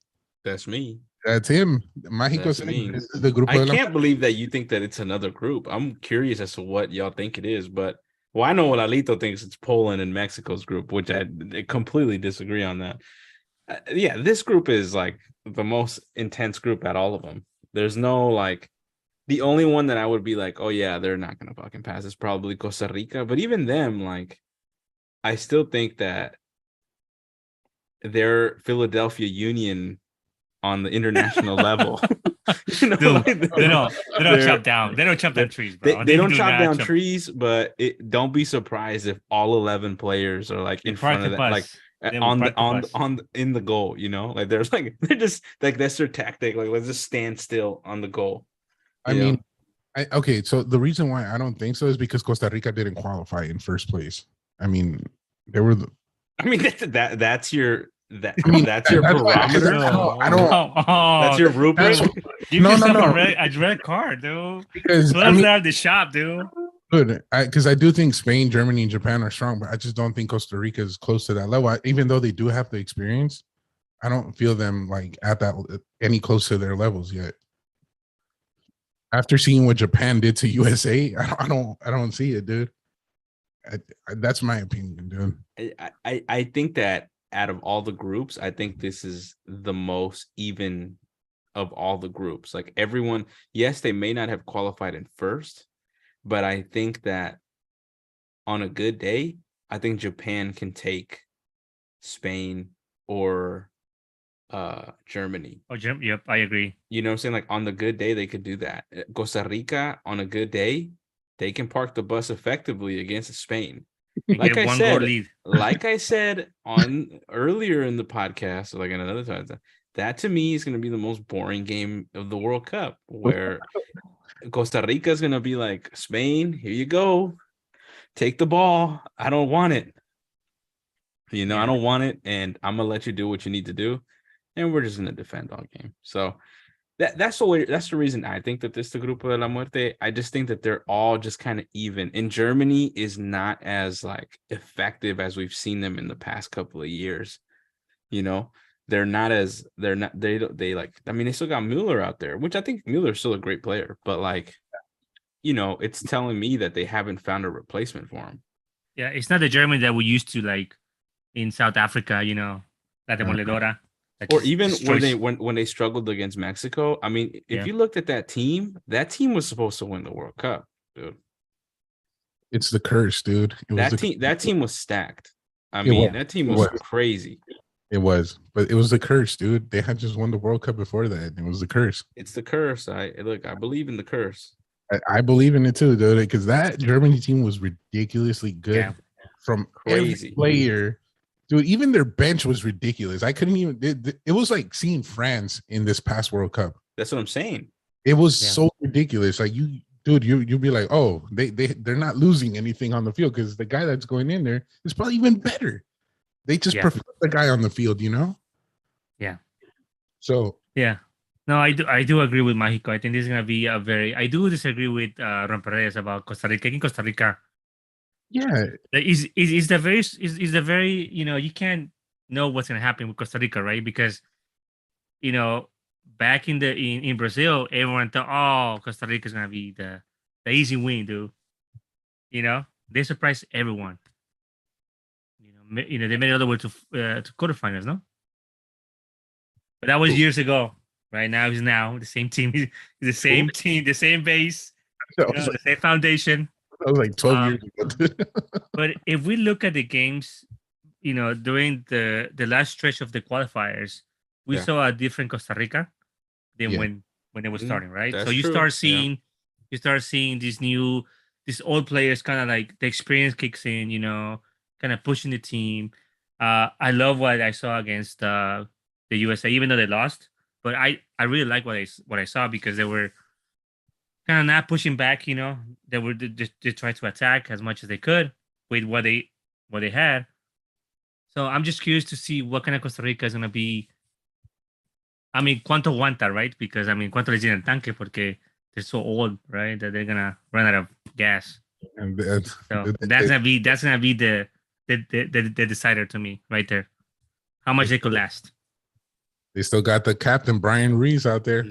That's me. That's him. Mágico That's said me. this is the Grupo I de la can't believe that you think that it's another group. I'm curious as to what y'all think it is, but I know what Alito thinks it's Poland and Mexico's group, which I completely disagree on that. Yeah, this group is like the most intense group at all of them. There's no like the only one that I would be like, oh yeah, they're not gonna fucking pass is probably Costa Rica. But even them, like, I still think that they're Philadelphia Union on the international level. You know, dude, they don't chop down. They don't chop down trees, bro. They don't chop down trees, but don't be surprised if all 11 players are like in front of that, like in the goal. You know, like they're just like that's their tactic. Like let's just stand still on the goal. I mean, okay. So the reason why I don't think so is because Costa Rica didn't qualify in first place. I mean, they were. That's your. That's your barometer. I don't. That's your rubric. Give yourself a red card, dude. Because close out the shop, dude. Good, because I do think Spain, Germany, and Japan are strong, but I just don't think Costa Rica is close to that level. Even though they do have the experience, I don't feel them like at that any close to their levels yet. After seeing what Japan did to USA, I don't see it, dude. That's my opinion, dude. I think that out of all the groups, I think this is the most even of all the groups. Like everyone, yes, they may not have qualified in first, but I think that on a good day, I think Japan can take Spain or Germany. Oh, yep, I agree. You know what I'm saying? Like on the good day, they could do that. Costa Rica, on a good day, they can park the bus effectively against Spain. Like I said on earlier in the podcast, or like in another time, that to me is going to be the most boring game of the World Cup, where Costa Rica is going to be like, Spain, here you go, take the ball. I don't want it. You know, I don't want it, and I'm gonna let you do what you need to do, and we're just going to defend all game. So that's the reason I think that this is the Grupo de la Muerte. I just think that they're all just kind of even. And Germany is not as like effective as we've seen them in the past couple of years. You know, they still got Mueller out there, which I think Mueller's still a great player, but like, you know, it's telling me that they haven't found a replacement for him. Yeah, it's not the Germany that we used to like in South Africa, you know, La Demoledora. Or even when they struggled against Mexico. I mean, if you looked at that team was supposed to win the World Cup, dude. It's the curse, dude. That team was stacked. I mean, that team was crazy. It was, but it was the curse, dude. They had just won the World Cup before that. It was the curse. It's the curse. I believe in the curse. I believe in it too, dude, because that Germany team was ridiculously good from every player. Dude, even their bench was ridiculous. I couldn't even. It was like seeing France in this past World Cup. That's what I'm saying. It was so ridiculous. Like you'd be like, oh, they're not losing anything on the field because the guy that's going in there is probably even better. They just prefer the guy on the field, you know? Yeah. So no, I do agree with Mágico. I think this is gonna be I do disagree with Ron Perez about Costa Rica. In Costa Rica. Yeah, is the very you know, you can't know what's gonna happen with Costa Rica, right? Because you know, back in Brazil, everyone thought, oh, Costa Rica is gonna be the easy win, dude. You know, they surprised everyone. You know, they made it all the way to quarterfinals, no? But that was years ago. Right now is the same team. It's the same team, the same base, the same foundation. That was like 12 years ago. But if we look at the games, you know, during the last stretch of the qualifiers, we saw a different Costa Rica than when they were starting, right? So you start seeing these old players kind of like the experience kicks in, you know, kind of pushing the team. I love what I saw against the USA, even though they lost. But I really like what I saw because they were kind of not pushing back, you know. They tried to attack as much as they could with what they had. So I'm just curious to see what kind of Costa Rica is going to be I mean, ¿cuánto aguanta, right? Because I mean, ¿cuánto les llena el tanque? Porque they're so old, right? That they're gonna run out of gas. And So that's gonna be the decider to me right there. How much they could last. they still got the captain Brian Reese out there.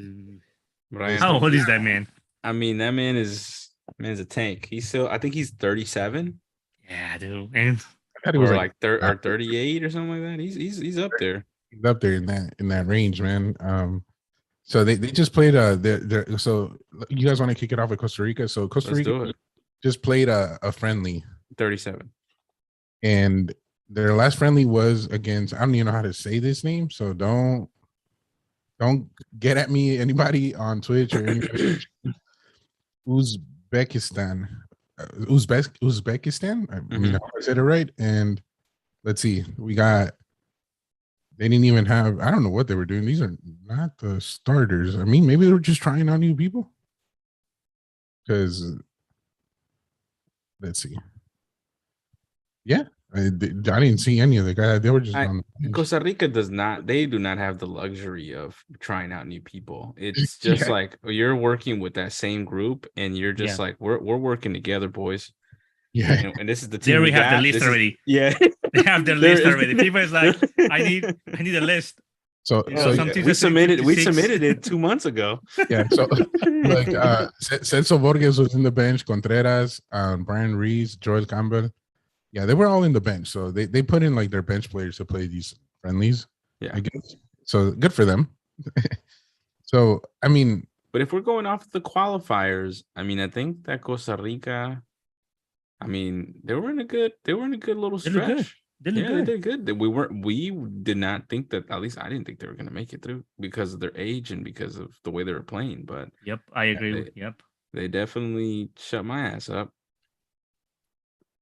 Brian, How old is that man? I mean, that man's a tank. He's still, I think he's 37. Yeah, dude. And I thought he Or was like 38 or something like that. He's up there. He's up there in that range, man. So they just played so you guys want to kick it off with Costa Rica? So Costa Let's do Rica it. just played a friendly, 37. and their last friendly was against, I don't even know how to say this name, so don't get at me, anybody on Twitch or anybody. Uzbekistan. Uzbekistan. I mean, I said it right. And let's see, they didn't even have, I don't know what they were doing. These are not the starters. I mean, maybe they were just trying out new people. Because let's see. Yeah, I didn't see any of the guys. They were just on the bench. Costa Rica they do not have the luxury of trying out new people. It's just like you're working with that same group and you're just like, we're working together, boys. Yeah. And this is the they team. already have the list already. Yeah. They have their list already. People is like, I need a list. So we submitted it 2 months ago. Yeah. So like Celso Borges was in the bench, Contreras, Brian Reese, Joel Campbell. Yeah, they were all in the bench. So they put in like their bench players to play these friendlies. Yeah. I guess. So good for them. So I mean, but if we're going off the qualifiers, I mean, I think that Costa Rica, I mean, they were in a good little stretch. They did good. We did not think that, at least I didn't think they were going to make it through because of their age and because of the way they were playing. But yep, I agree. They definitely shut my ass up.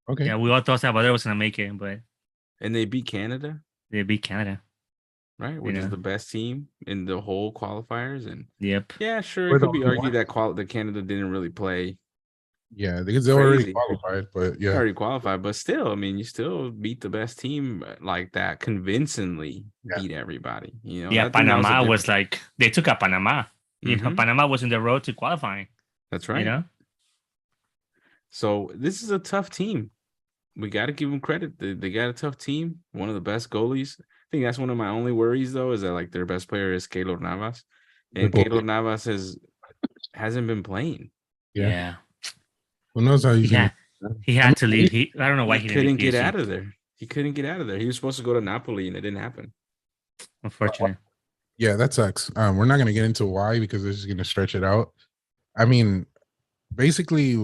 Okay. Yeah, we all thought Salvador was going to make it, but and they beat Canada. Right, which is the best team in the whole qualifiers. And yeah, sure, it could be argued that Canada didn't really play. Yeah, because they already qualified, but yeah, already qualified. But still, I mean, you still beat the best team like that convincingly. Beat everybody. You know. Yeah, Panama was like they took out Panama. You know, Panama was in the road to qualifying. That's right. You know. So this is a tough team. We got to give them credit. They got a tough team. One of the best goalies. I think that's one of my only worries, though, is that like their best player is Keylor Navas, and Keylor Navas hasn't been playing. Yeah. Who knows how he's he had to leave. I don't know why he couldn't get out of there. He couldn't get out of there. He was supposed to go to Napoli, and it didn't happen. Unfortunate. Yeah, that sucks. We're not going to get into why because this is going to stretch it out. I mean, basically,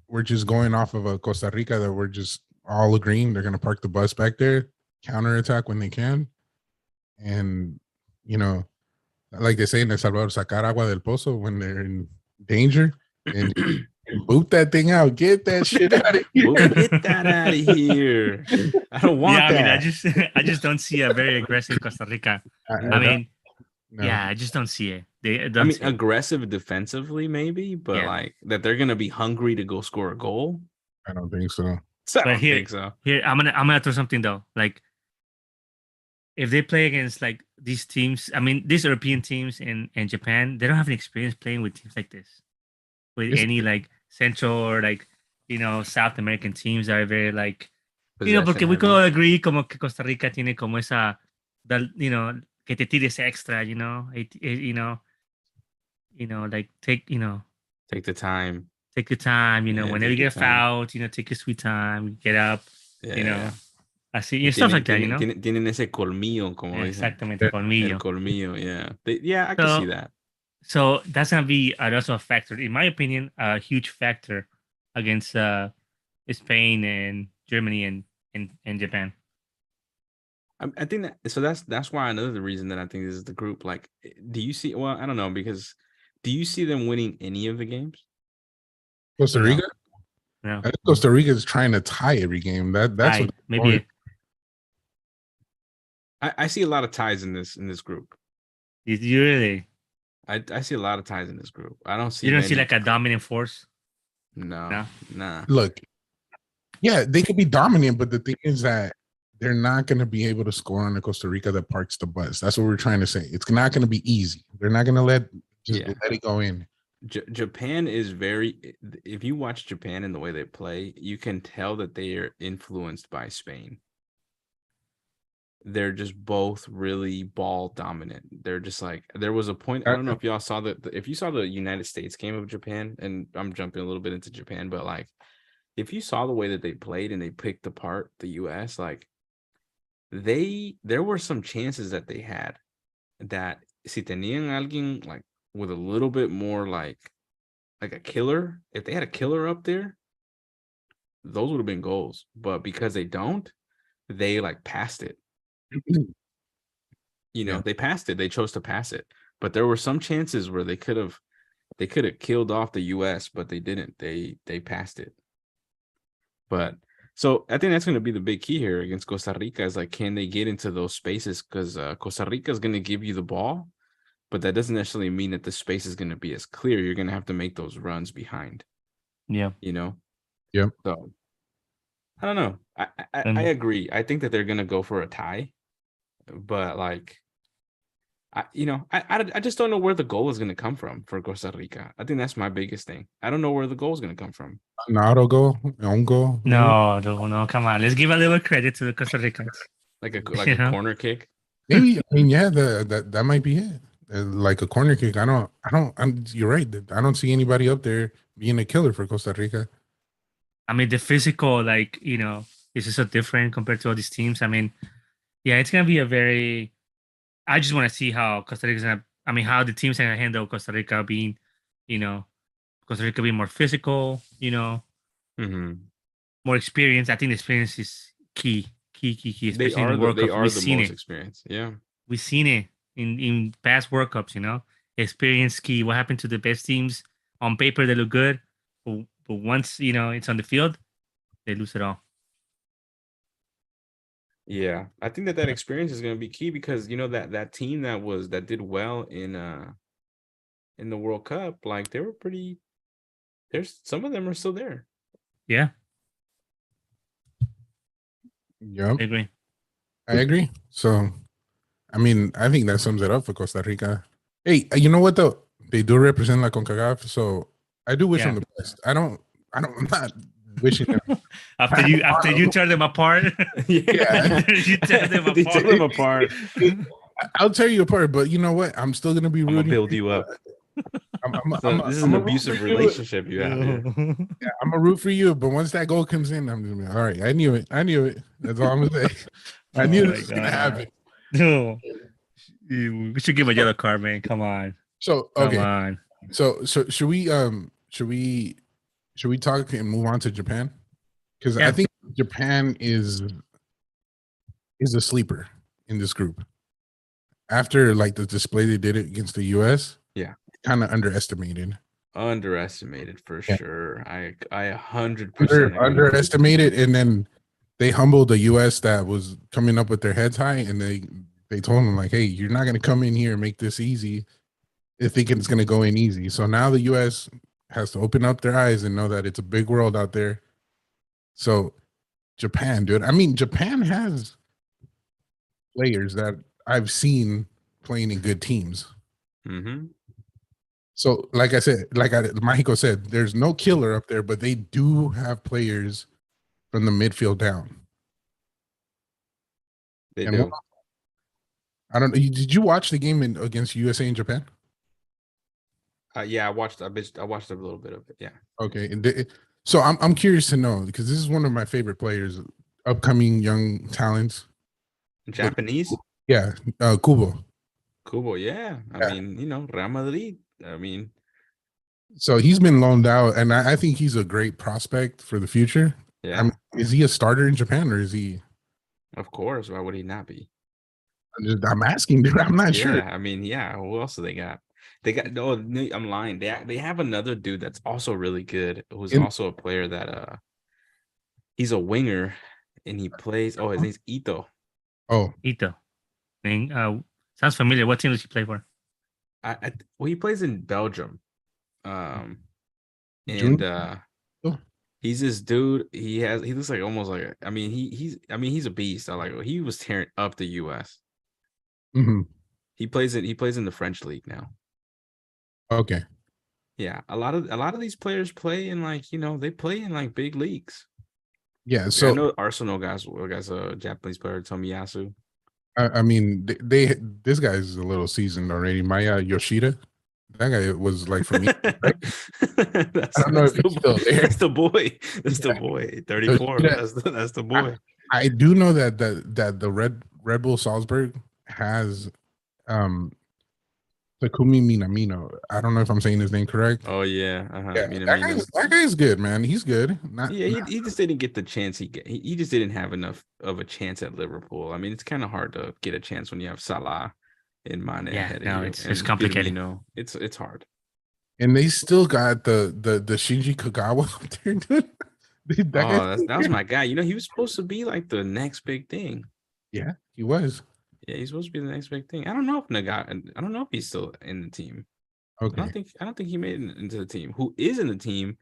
we're just going off of a Costa Rica that we're just all agreeing they're going to park the bus back there, counterattack when they can, and you know, like they say in El Salvador, sacar agua del pozo when they're in danger, and boot that thing out, get that shit out of here, get that out of here. I don't want that. I mean, I just don't see a very aggressive Costa Rica. I just don't see it. Aggressive defensively, maybe, but like that they're gonna be hungry to go score a goal. I don't think so. Here, I'm gonna throw something though. Like, if they play against like these teams, I mean, these European teams in Japan, they don't have any experience playing with teams like this, with any like Central or like South American teams that are very like porque we could all agree como que Costa Rica tiene como esa, que te tires extra, like take the time. Take your time, whenever you get fouled, take your sweet time, get up, así, stuff like that, Tienen ese colmillo, como exactamente, colmillo. El colmillo, yeah. I can see that. So that's going to be also a factor, in my opinion, a huge factor against Spain and Germany and Japan. I think that's why another reason that I think this is the group. Like, do you see? Well, I don't know, because do you see them winning any of the games? Costa Rica? No. I think Costa Rica is trying to tie every game. That's what maybe. I see a lot of ties in this group. You really? I see a lot of ties in this group. I don't see. You don't see like a dominant force? No. Look, yeah, they could be dominant, but the thing is that they're not going to be able to score on the Costa Rica that parks the bus. That's what we're trying to say. It's not going to be easy. They're not going to let it go in. Japan is very. If you watch Japan and the way they play, you can tell that they are influenced by Spain. They're just both really ball dominant. They're just like, there was a point. I don't know if y'all saw if you saw the United States game of Japan, and I'm jumping a little bit into Japan, but like, if you saw the way that they played and they picked apart the US, like there were some chances that they had that si tenían alguien like with a little bit more like a killer, if they had a killer up there, those would have been goals. But because they don't, they like passed it. They passed it. They chose to pass it. But there were some chances where they could have killed off the US, but they didn't. They passed it. But so I think that's going to be the big key here against Costa Rica is like, can they get into those spaces? Because Costa Rica is going to give you the ball, but that doesn't necessarily mean that the space is going to be as clear. You're going to have to make those runs behind. Yeah. Yeah. So I don't know. I agree. I think that they're going to go for a tie, but like, I just don't know where the goal is going to come from for Costa Rica. I think that's my biggest thing. I don't know where the goal is going to come from. An auto goal, own goal. No, come on. Let's give a little credit to the Costa Ricans. Like a corner kick. Maybe. I mean, yeah, that might be it. Like a corner kick. You're right. I don't see anybody up there being a killer for Costa Rica. I mean, the physical, like, is just so different compared to all these teams. I mean, yeah, it's gonna be I just want to see how Costa Rica's how the teams are gonna handle Costa Rica being, Costa Rica being more physical, more experience. I think the experience is key. Especially in the World Cup. They are the most experienced. Yeah, we've seen it in past World Cups. Experience key. What happened to the best teams on paper? They look good, but once it's on the field, they lose it all. Yeah, I think that experience is going to be key because that team that did well in the World Cup, like they were pretty. There's some of them are still there. Yeah. Yep. I agree. So, I mean, I think that sums it up for Costa Rica. Hey, you know what though? They do represent La CONCACAF, so I do wish them the best. I'm not wishing them. after you tear them apart. Yeah. You tear them apart. I'll tear you apart, but you know what? I'm still gonna be rooting. I'm gonna build you up. This is an abusive relationship you have here. Yeah, I'm a root for you, but once that goal comes in, I'm gonna be all right. I knew it. That's all I'm gonna say. I knew this was gonna happen. No, we should give a yellow card, man. Come on. So okay. Come on. So should we talk and move on to Japan? Because I think Japan is a sleeper in this group. After like the display they did it against the US, kind of underestimated for sure. I 100% underestimated, and then they humbled the US that was coming up with their heads high, and they told them like, hey, you're not going to come in here and make this easy thinking it's going to go in easy. So now the US has to open up their eyes and know that it's a big world out there. So Japan, dude, I mean, Japan has players that I've seen playing in good teams. Mm-hmm. So, like I said, Mexico said, there's no killer up there, but they do have players from the midfield down. They do. I don't know. Did you watch the game against USA and Japan? Yeah, I watched a little bit of it. Yeah. Okay. So I'm curious to know, because this is one of my favorite players, upcoming young talents. Japanese? Yeah. Kubo, yeah. I mean, Real Madrid. I mean, so he's been loaned out, and I think he's a great prospect for the future. Yeah. Is he a starter in Japan, or is he? Of course. Why would he not be? I'm asking, dude. I'm not sure. I mean, who else do they got? They got I'm lying. They have another dude that's also really good, who's also a player that he's a winger and he plays. Oh, his name's Ito. Oh, Ito. Sounds familiar. What team does he play for? He plays in Belgium. And He's this dude. He looks like almost like he's a beast. He was tearing up the US. Hmm. He plays in the French league now. Okay. Yeah, a lot of these players play in they play in like big leagues. Yeah. I So know Arsenal guys a Japanese player, Tomiyasu. I mean, this guy's a little seasoned already. Maya Yoshida, that guy was like from Egypt, right? I don't know if he's still there. That's the boy. That's Yeah. the boy. 34. Yoshida, That's the boy. I do know that the Red Bull Salzburg has Takumi Minamino. I don't know if I'm saying his name correct. Oh yeah. Yeah, Minamino. that guy's good, man. He's good. Yeah, he just didn't get the chance he just didn't have enough of a chance at Liverpool. I mean, it's kind of hard to get a chance when you have Salah and Mane ahead of you. It's complicated. Firmino. It's hard. And they still got the Shinji Kagawa up there, dude. That was my guy. You know, he was supposed to be like the next big thing. Yeah, he was. Yeah, he's supposed to be the next big thing. I don't know if he's still in the team. Okay. I don't think he made it into the team. Who is in the team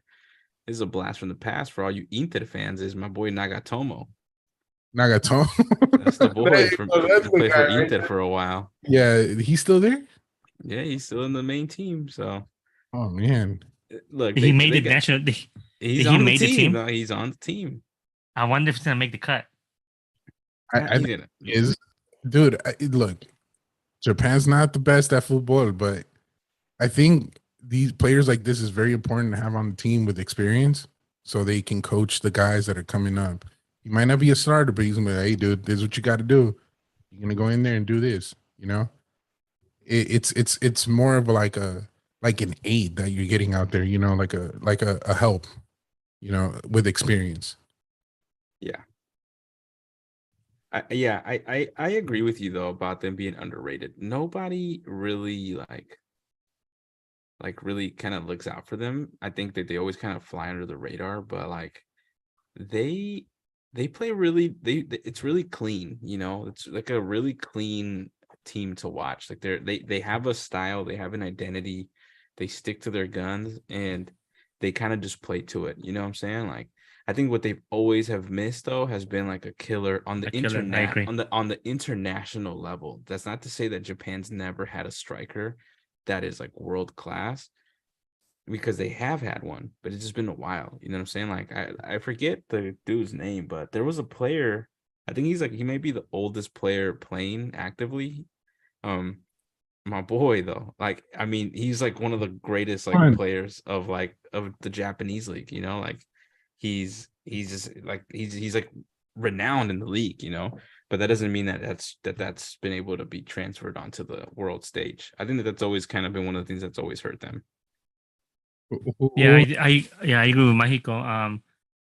is a blast from the past for all you Inter fans. Is my boy Nagatomo. Nagatomo. That's the boy from played for Inter for a while. Yeah, he's still there. Yeah, he's still in the main team. So, oh man, look, he made the national. He's on the team. No, he's on the team. I wonder if he's gonna make the cut. I think is, dude. Look, Japan's not the best at football, but I think these players like this is very important to have on the team with experience, so they can coach the guys that are coming up. He might not be a starter, but he's gonna be like, "Hey, dude, this is what you got to do. You're gonna go in there and do this." You know, it's more of like an aid that you're getting out there. You know, like a help. You know, with experience. Yeah. I agree with you though about them being underrated. Nobody really really kind of looks out for them. I think that they always kind of fly under the radar, but like they play really it's really clean, you know. It's like a really clean team to watch. Like they have a style, they have an identity, they stick to their guns, and they kind of just play to it. You know what I'm saying? Like I think what they've always have missed though has been like a killer on the internet on the international level. That's not to say that Japan's never had a striker that is like world class, because they have had one, but it's just been a while. You know what I'm saying? Like I forget the dude's name, but there was a player. I think he may be the oldest player playing actively. My boy though, like I mean, he's like one of the greatest players of the Japanese league. You know, like he's just like he's like renowned in the league. You know, but that doesn't mean that that's been able to be transferred onto the world stage. I think that's always kind of been one of the things that's always hurt them. Yeah, I agree with Mexico.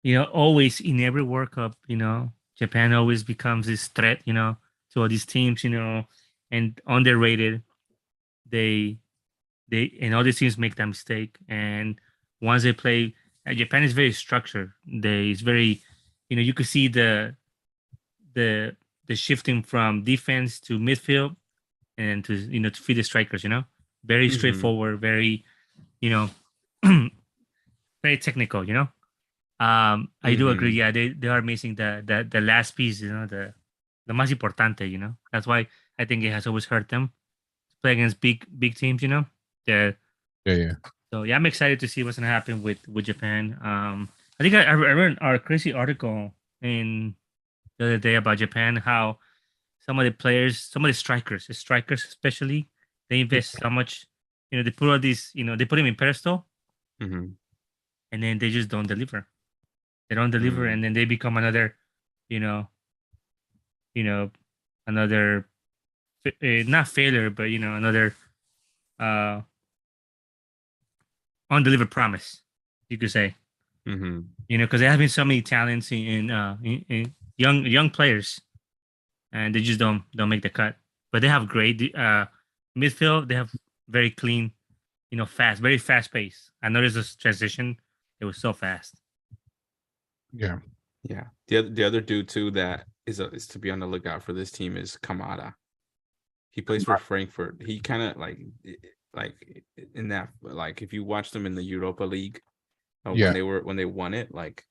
You know, always in every World Cup, you know, Japan always becomes this threat, you know, to all these teams, you know, and underrated. They and all these teams make that mistake, and once they play, Japan is very structured. It's very, you know, you could see the shifting from defense to midfield, and to to feed the strikers. You know, very straightforward, very, you know, very technical. You know, I do agree. Yeah, they are missing the last piece. You know, the más importante. You know, that's why I think it has always hurt them to play against big teams. You know, yeah. So yeah, I'm excited to see what's gonna happen with Japan. I think I read our crazy article in the other day about Japan, how some of the players, some of the strikers especially, they invest so much. You know, they put all these, you know, they put them in pedestal, and then they just don't deliver. They don't deliver, and then they become another, you know, another not failure, but you know, another undelivered promise, you could say. You know, because there have been so many talents in young players, and they just don't make the cut. But they have great midfield. They have very clean, you know, very fast pace. I noticed this transition; it was so fast. Yeah. The other dude too that is to be on the lookout for this team is Kamada. He plays for Frankfurt. He kind of like in that, like if you watch them in the Europa League, when they won it. Like,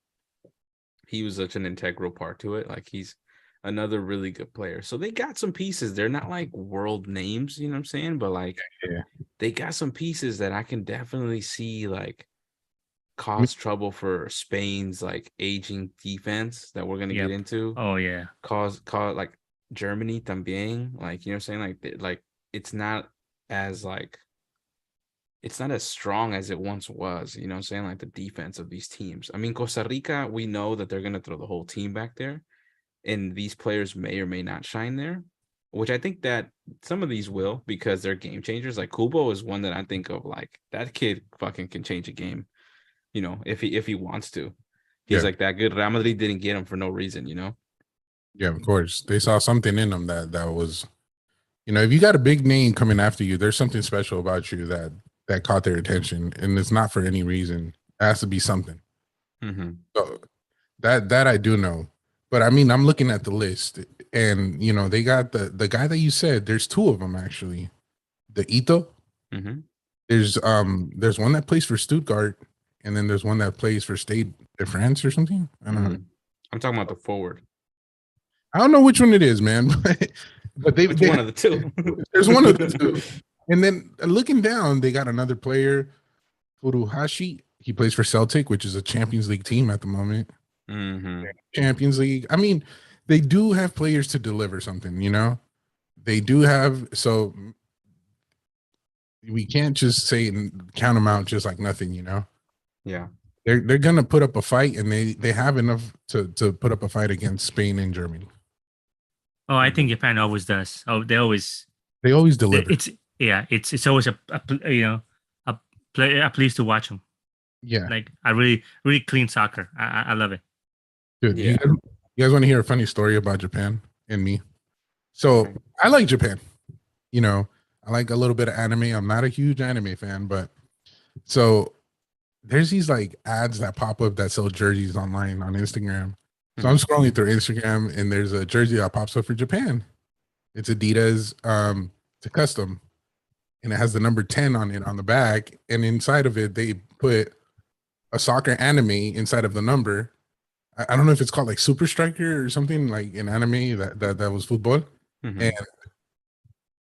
he was such an integral part to it. Like, he's another really good player. So they got some pieces. They're not like world names, you know what I'm saying? But like, they got some pieces that I can definitely see like cause trouble for Spain's like aging defense that we're gonna get into. Oh yeah. Cause like Germany también. Like, you know what I'm saying? Like it's not as strong as it once was, you know what I'm saying? Like the defense of these teams. I mean, Costa Rica, we know that they're gonna throw the whole team back there, and these players may or may not shine there, which I think that some of these will, because they're game changers. Like Kubo is one that I think of, like that kid fucking can change a game, you know, if he wants to. He's like that good. Real Madrid didn't get him for no reason, you know? Yeah, of course. They saw something in him that was, you know, if you got a big name coming after you, there's something special about you that caught their attention, and it's not for any reason. It has to be something. So that I do know. But I mean, I'm looking at the list, and you know, they got the guy that you said. There's two of them actually. The Ito. There's one that plays for Stuttgart, and then there's one that plays for Stade de France or something. I don't know. I'm talking about the forward. I don't know which one it is, man. But they one of the two. There's one of the two. And then looking down, they got another player, Furuhashi. He plays for Celtic, which is a Champions League team at the moment. Champions League. I mean, they do have players to deliver something, you know? They do have, so we can't just say and count them out just like nothing, you know? Yeah. They're gonna put up a fight, and they have enough to put up a fight against Spain and Germany. Oh, I think Japan always does. Oh, they always deliver. It's always a pleasure to watch them. Yeah, like I really clean soccer. I love it. Dude, you guys want to hear a funny story about Japan and me? So I like Japan. You know, I like a little bit of anime. I'm not a huge anime fan, but so there's these like ads that pop up that sell jerseys online on Instagram. So I'm scrolling through Instagram, and there's a jersey that pops up for Japan. It's Adidas. It's a custom, and it has the number 10 on it on the back. And inside of it, they put a soccer anime inside of the number. I don't know if it's called like Super Striker or something, like an anime that was football. And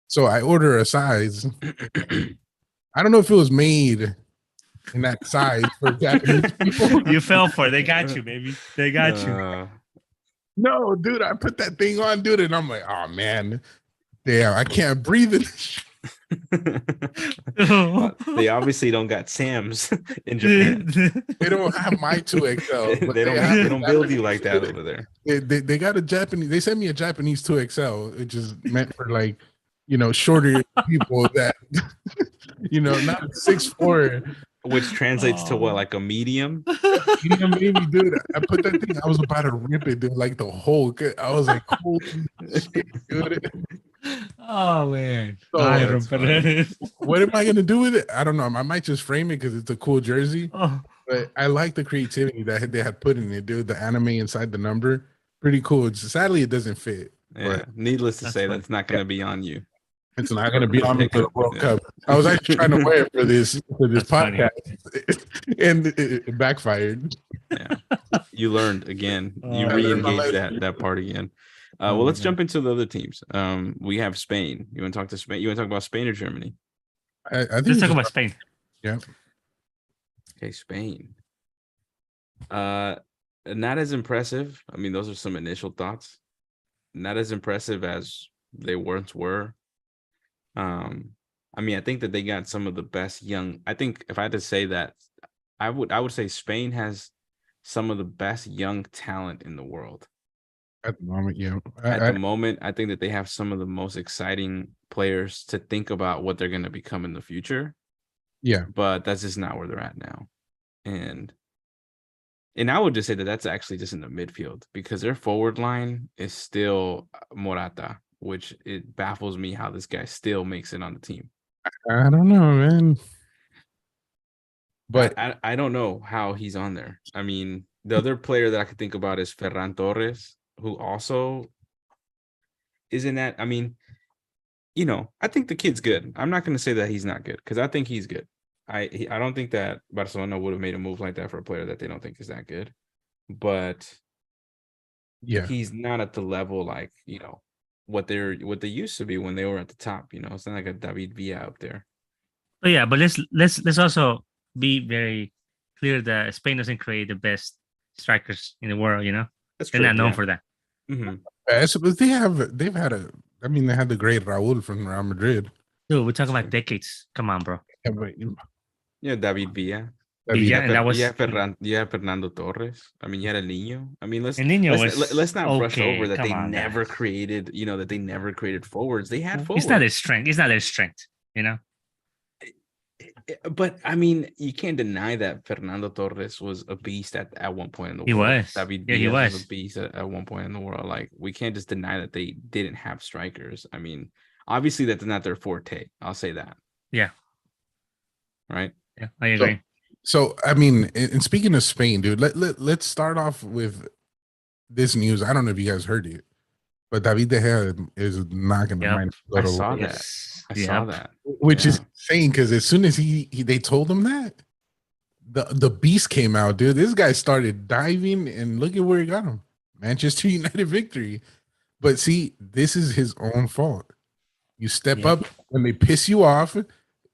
so I order a size. I don't know if it was made in that size for Japanese people. You fell for it. They got you, baby. They got you. No, dude, I put that thing on, dude, and I'm like, oh man, damn, I can't breathe in this. They obviously don't got Sam's in Japan. They don't have my 2XL. They don't build you like that over there. They got a Japanese. They sent me a Japanese 2XL, which is meant for like, you know, shorter people that, you know, not 6'4". Which translates to what, like a medium? Medium, maybe, dude. I put that thing. I was about to rip it, dude. Like the whole. I was like, holy shit, dude. Oh man. So, what am I gonna do with it? I don't know. I might just frame it because it's a cool jersey. But I like the creativity that they had put in it, dude. The anime inside the number, pretty cool. Sadly, it doesn't fit. Yeah. But needless to say, that's not gonna be on you. It's not going to be on me for the World Cup. I was actually trying to wear it for this podcast, and it backfired. Yeah, you learned again. You re-engaged that part again. Well, let's jump into the other teams. We have Spain. You want to talk to Spain? You want to talk about Spain or Germany? I think let's talk about Spain. Yeah. Okay, Spain. Not as impressive. I mean, those are some initial thoughts. Not as impressive as they once were. I mean, I think that they got some of the best young. I think if I had to say that, I would say Spain has some of the best young talent in the world. At the moment, yeah. At the moment, I think that they have some of the most exciting players to think about what they're going to become in the future. Yeah. But that's just not where they're at now. And I would just say that that's actually just in the midfield, because their forward line is still Morata, which it baffles me how this guy still makes it on the team. I don't know, man. But I don't know how he's on there. I mean, the other player that I could think about is Ferran Torres, who also is in that. I mean, you know, I think the kid's good. I'm not going to say that he's not good, because I think he's good. I don't think that Barcelona would have made a move like that for a player that they don't think is that good. But Yeah, he's not at the level like, what they used to be when they were at the top. It's not like a David Villa up there. But yeah, but let's also be very clear that Spain doesn't create the best strikers in the world. That's They're true. not known for that. Mm-hmm. but they had the great Raúl from Real Madrid. Dude, we're talking about decades. Come on, bro. Yeah, but David Villa. Villa, and that was You have Fernando Torres. I mean, you had El Niño. I mean, let's not brush okay, over that they on, never created, that they never created forwards. They had forwards. It's not their strength. It's not their strength, But I mean, you can't deny that Fernando Torres was a beast at one point in the world. He was. David Yeah, he Villa was a beast at one point in the world. Like, we can't just deny that they didn't have strikers. I mean, obviously that's not their forte. I'll say that. Yeah. Right. Yeah, I agree. So I mean, and speaking of Spain, dude, let's start off with this news. I don't know if you guys heard it, but David De Gea is not going to mind. I saw that. I saw that. Which is insane because as soon as they told him that, the beast came out, dude. This guy started diving, and look at where he got him. Manchester United victory. But see, this is his own fault. You step up when they piss you off.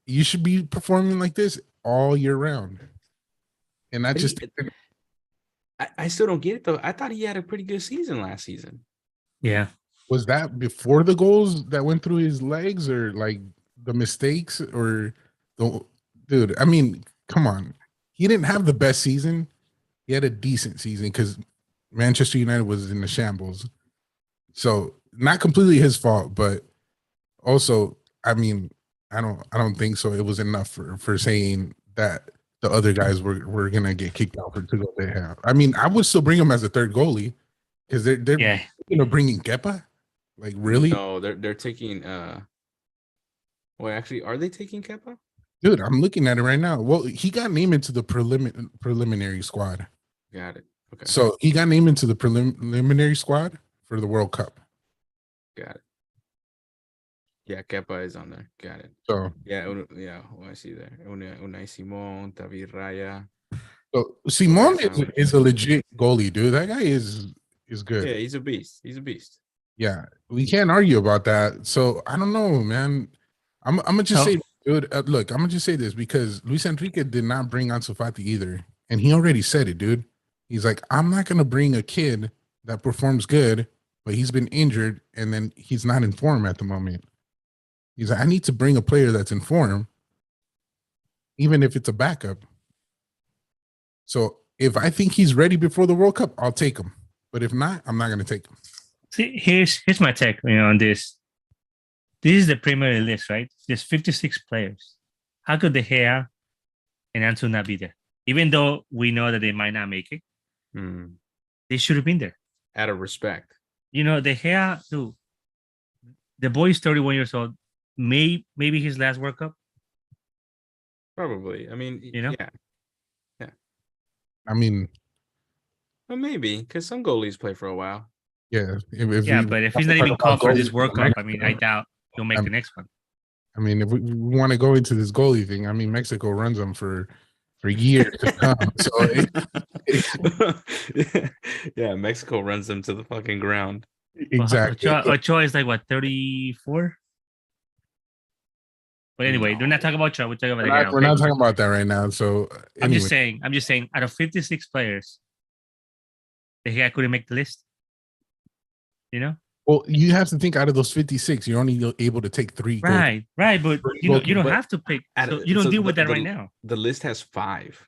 You should be performing like this all year round. And not just. I still don't get it though. I thought he had a pretty good season last season. Yeah. Was that before the goals that went through his legs, or like the mistakes, or the dude? I mean, come on. He didn't have the best season. He had a decent season because Manchester United was in the shambles. So not completely his fault, but also, I mean, I don't think so. It was enough for saying that the other guys were gonna get kicked out for two goals they have. I mean, I would still bring him as a third goalie because they're bringing Kepa. Like, really? No, they're taking. Well, actually, are they taking Kepa? Dude, I'm looking at it right now. Well, he got named into the preliminary squad. Got it. Okay. So he got named into the preliminary squad for the World Cup. Got it. Yeah, Kepa is on there. Got it. So I see there. Unai Simon, David Raya. So Simon is a legit goalie, dude. That guy is good. Yeah, he's a beast. He's a beast. Yeah, we can't argue about that. So I don't know, man. I'm gonna just say, dude. Look, I'm gonna just say this because Luis Enrique did not bring Ansu Fati either, and he already said it, dude. He's like, I'm not gonna bring a kid that performs good, but he's been injured and then he's not in form at the moment. He's like, I need to bring a player that's in form, even if it's a backup. So if I think he's ready before the World Cup, I'll take him. But if not, I'm not gonna take him. See, here's my take, on this. This is the Premier League list, right? There's 56 players. How could De Gea and Ansu not be there? Even though we know that they might not make it, they should have been there. Out of respect. De Gea, dude, the boy is 31 years old. Maybe his last World Cup. Probably. I mean, yeah. I mean, well, maybe because some goalies play for a while. Yeah. But if he's not even called for this World Cup, I mean, I doubt he'll make the next one. I mean, if we want to go into this goalie thing, I mean, Mexico runs them for years to come. So yeah, Mexico runs them to the fucking ground. Exactly. Ochoa is like what, 34? But anyway, we're not talking about Ochoa. We're talking about we're not talking about that right now. So anyway. I'm just saying, out of 56 players, De Gea couldn't make the list. Well, you have to think out of those 56, you're only able to take 3. Right. But you don't have to pick. So you don't deal with that right now. The list has 5.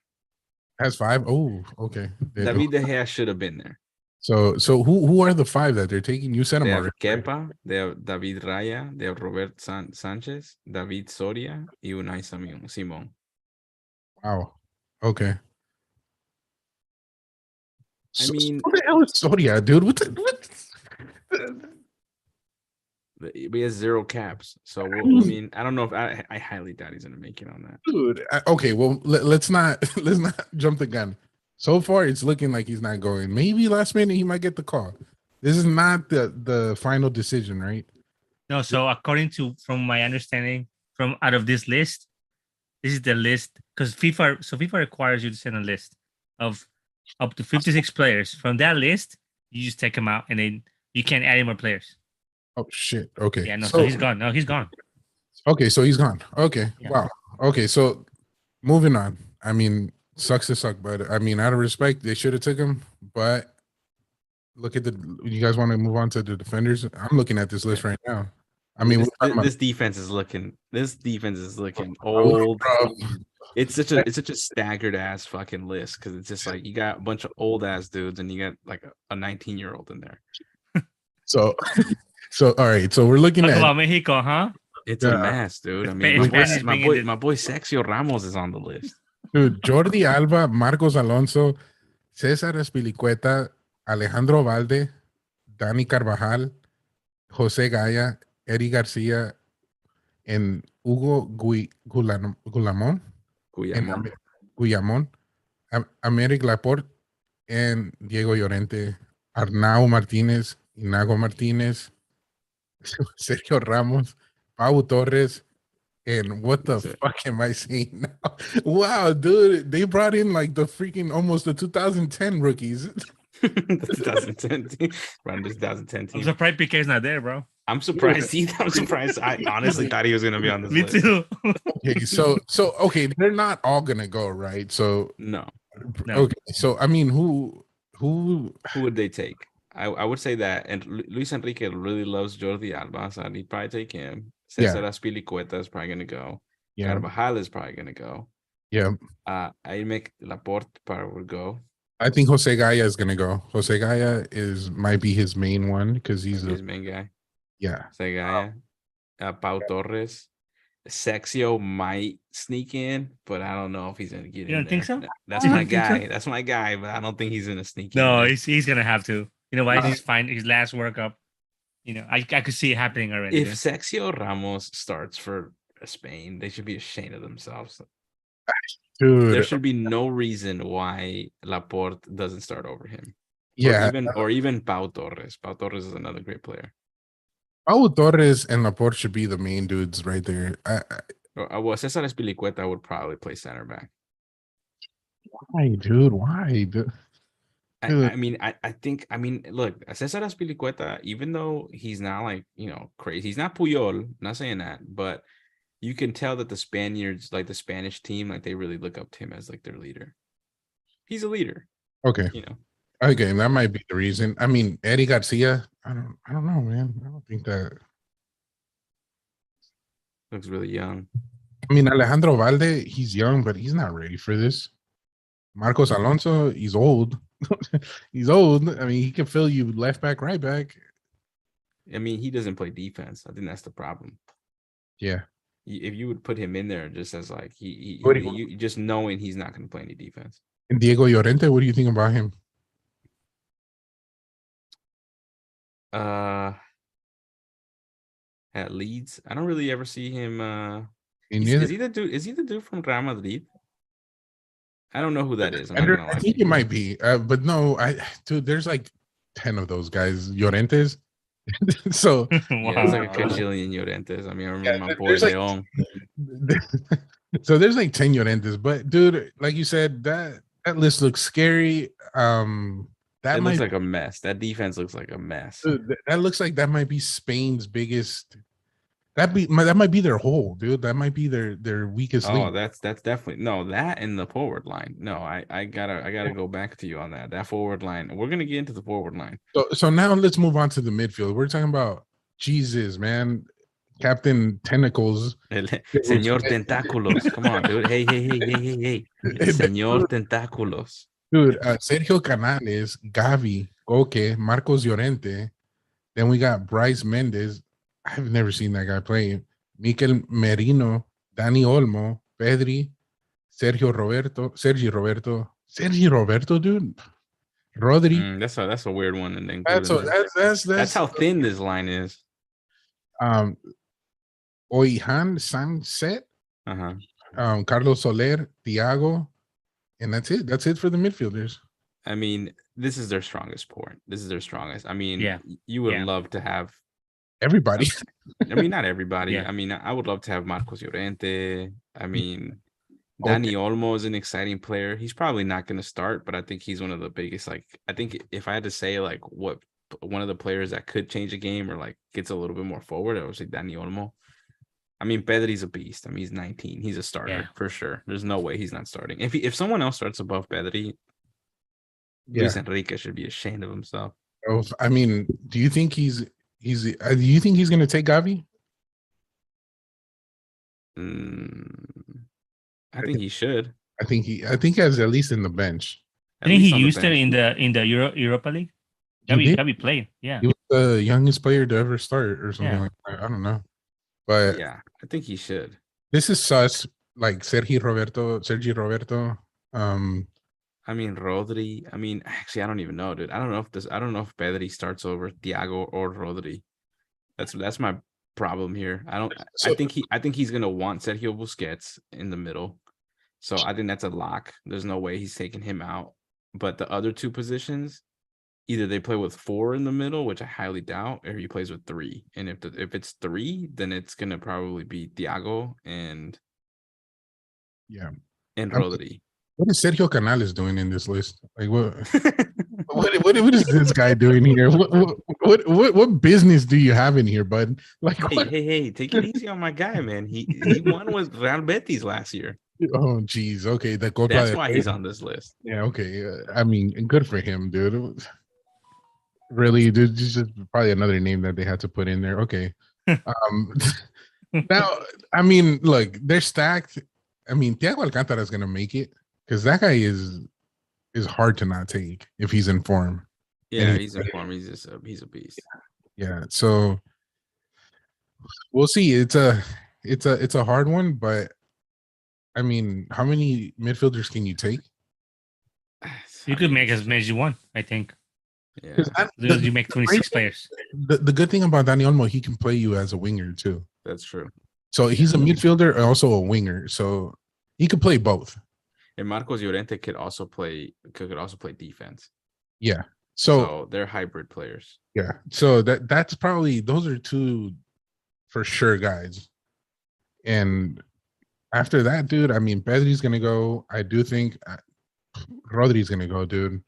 Has 5? Oh, okay. David De Gea should have been there. So who are the 5 that they're taking? You said them already. They have Kepa, they have David Raya, they have Robert Sanchez, David Soria, y Unai Simon. Wow. Okay. I mean, what the hell is Soria, dude? What? He has 0 caps, so I mean, I don't know if I highly doubt he's gonna make it on that. Dude, okay, well, let's not jump the gun. So far, it's looking like he's not going. Maybe last minute he might get the call. This is not the final decision, right? No. So according to, from my understanding, from out of this list, this is the list because FIFA requires you to send a list of up to 56 players. From that list, you just take them out, and then you can't add any more players. Oh shit. Okay. Yeah, no, so he's gone. No, he's gone. Okay, so he's gone. Okay. Yeah. Wow. Okay, so moving on. I mean, sucks to suck, but I mean, out of respect, they should have took him. But look at you guys want to move on to the defenders? I'm looking at this list right now. I mean, this defense is looking old. Bro. It's such a staggered ass fucking list because it's just like you got a bunch of old ass dudes and you got like a 19-year-old in there. So all right. So we're looking at Mexico, huh? It's a mess, dude. I mean, my boy Sergio Ramos is on the list. Dude, Jordi Alba, Marcos Alonso, Cesar Espilicueta, Alejandro Valde, Dani Carvajal, Jose Gaya, Eddie Garcia, and Hugo Guillamon, Americ Laporte, and Diego Llorente, Arnau Martinez, Inago Martinez, Sergio Ramos, Pau Torres, and what the fuck am I saying now? Wow, dude, they brought in like the freaking almost the 2010 rookies. The 2010 team. Around this 2010 team. I'm surprised PK's not there, bro. I'm surprised. I'm surprised. I honestly thought he was gonna be on this list. Me too. Okay, so okay, they're not all gonna go, right? So no. Okay, so I mean, who would they take? I would say that, and Luis Enrique really loves Jordi Alba, so he'd probably take him. Cesar Azpilicueta is probably gonna go. Yeah. Carvajal is probably gonna go. Yeah. Aimec Laporte probably would go. I think Jose Gaya is gonna go. Jose Gaya might be his main one because he's his main guy. Yeah. Jose Gaya. Pau Torres. Sexio might sneak in, but I don't know if he's gonna get in. You don't think so? That's my guy. So? That's my guy, but I don't think he's gonna sneak in. No, he's gonna have to. You know why? He's fine. His last World Cup. You know, I could see it happening already. If Sexio Ramos starts for Spain, they should be ashamed of themselves. Dude, there should be no reason why Laporte doesn't start over him. Yeah, or even Pau Torres. Pau Torres is another great player. Pau Torres and Laporte should be the main dudes right there. Well, Cesar Espilicueta would probably play center back. Why, dude? Why? Dude? I mean, look, Cesar Espilicueta, even though he's not like, crazy, he's not Puyol, not saying that, but you can tell that the Spaniards, like the Spanish team, like they really look up to him as like their leader. He's a leader. Okay. Okay, that might be the reason. I mean, Eddie Garcia, I don't know, man. I don't think that looks really young. I mean, Alejandro Valde, he's young, but he's not ready for this. Marcos Alonso, he's old. He's old. I mean, he can fill you left back, right back. I mean, he doesn't play defense. I think that's the problem. Yeah. If you would put him in there just as like you just knowing he's not going to play any defense. And Diego Llorente, what do you think about him? At Leeds, I don't really ever see him. Is he the dude from Real Madrid? I don't know who that is. I think it might be, but no, dude, there's like 10 of those guys, Llorentes. So yeah, it's like a cajillion Llorentes. I mean, I remember my boy Leon. So there's like 10 Llorentes, but dude, like you said, that list looks scary. That looks like a mess. That defense looks like a mess. Dude, that looks like that might be Spain's biggest. That might be their hole, dude. That might be their weakest link. Oh, that's definitely that and the forward line. No, I gotta go back to you on that. That forward line. We're gonna get into the forward line. So now let's move on to the midfield. We're talking about Jesus, man. Captain Tentacles. Señor Tentáculos. Come on, dude. Hey. Señor Tentáculos. Dude, Sergio Canales, Gavi, Koke, Marcos Llorente. Then we got Bryce Mendez. I've never seen that guy play. Mikel Merino, Dani Olmo, Pedri, Sergi Roberto, dude. Rodri. That's a weird one. And then that's how thin this line is. Oihan Sanset, Carlos Soler, Thiago, and that's it. That's it for the midfielders. I mean, this is their strongest point. This is their strongest. I mean, you would love to have everybody. I mean, not everybody. Yeah. I mean, I would love to have Marcos Llorente. I mean, Danny Olmo is an exciting player. He's probably not going to start, but I think he's one of the biggest. Like, I think if I had to say like what one of the players that could change a game or like gets a little bit more forward, I would say Danny Olmo. I mean, Pedri's a beast. I mean, he's 19. He's a starter for sure. There's no way he's not starting. If someone else starts above Pedri, Luis Enrique should be ashamed of himself. I mean, do you think he's do you think he's going to take Gavi? I think he should. I think he has at least in the bench. I think he used it in the Europa League. Gavi played. Yeah, he was the youngest player to ever start or something like that. I don't know, but yeah, I think he should. This is sus. Like Sergi Roberto. I mean, Rodri. I mean, actually, I don't even know, dude. I don't know if Pedri starts over Thiago or Rodri. That's my problem here. I think he's gonna want Sergio Busquets in the middle. So I think that's a lock. There's no way he's taking him out. But the other two positions, either they play with 4 in the middle, which I highly doubt, or he plays with 3. And if it's 3, then it's gonna probably be Thiago and Rodri. What is Sergio Canales doing in this list? Like what? what is this guy doing here? What business do you have in here, bud? Like, hey, take it easy on my guy, man. He won with Real Betis last year. Oh, geez. Okay, that's why he's on this list. Yeah. Okay. I mean, good for him, dude. Really, dude. Just probably another name that they had to put in there. Okay. Now, I mean, look, they're stacked. I mean, Thiago Alcantara is gonna make it because that guy is hard to not take if he's in form. Yeah, he's in form. He's a beast. Yeah. So we'll see. It's a hard one, but I mean, how many midfielders can you take? You could make as many as you want, I think. Yeah. You make 26 players. The good thing about Dani Olmo, he can play you as a winger too. That's true. So he's a midfielder and also a winger. So he could play both. And Marcos Llorente could also play defense. Yeah. So they're hybrid players. Yeah. So that's probably those are 2 for sure guys. And after that, dude, I mean, Pedri's gonna go. I do think Rodri's gonna go, dude.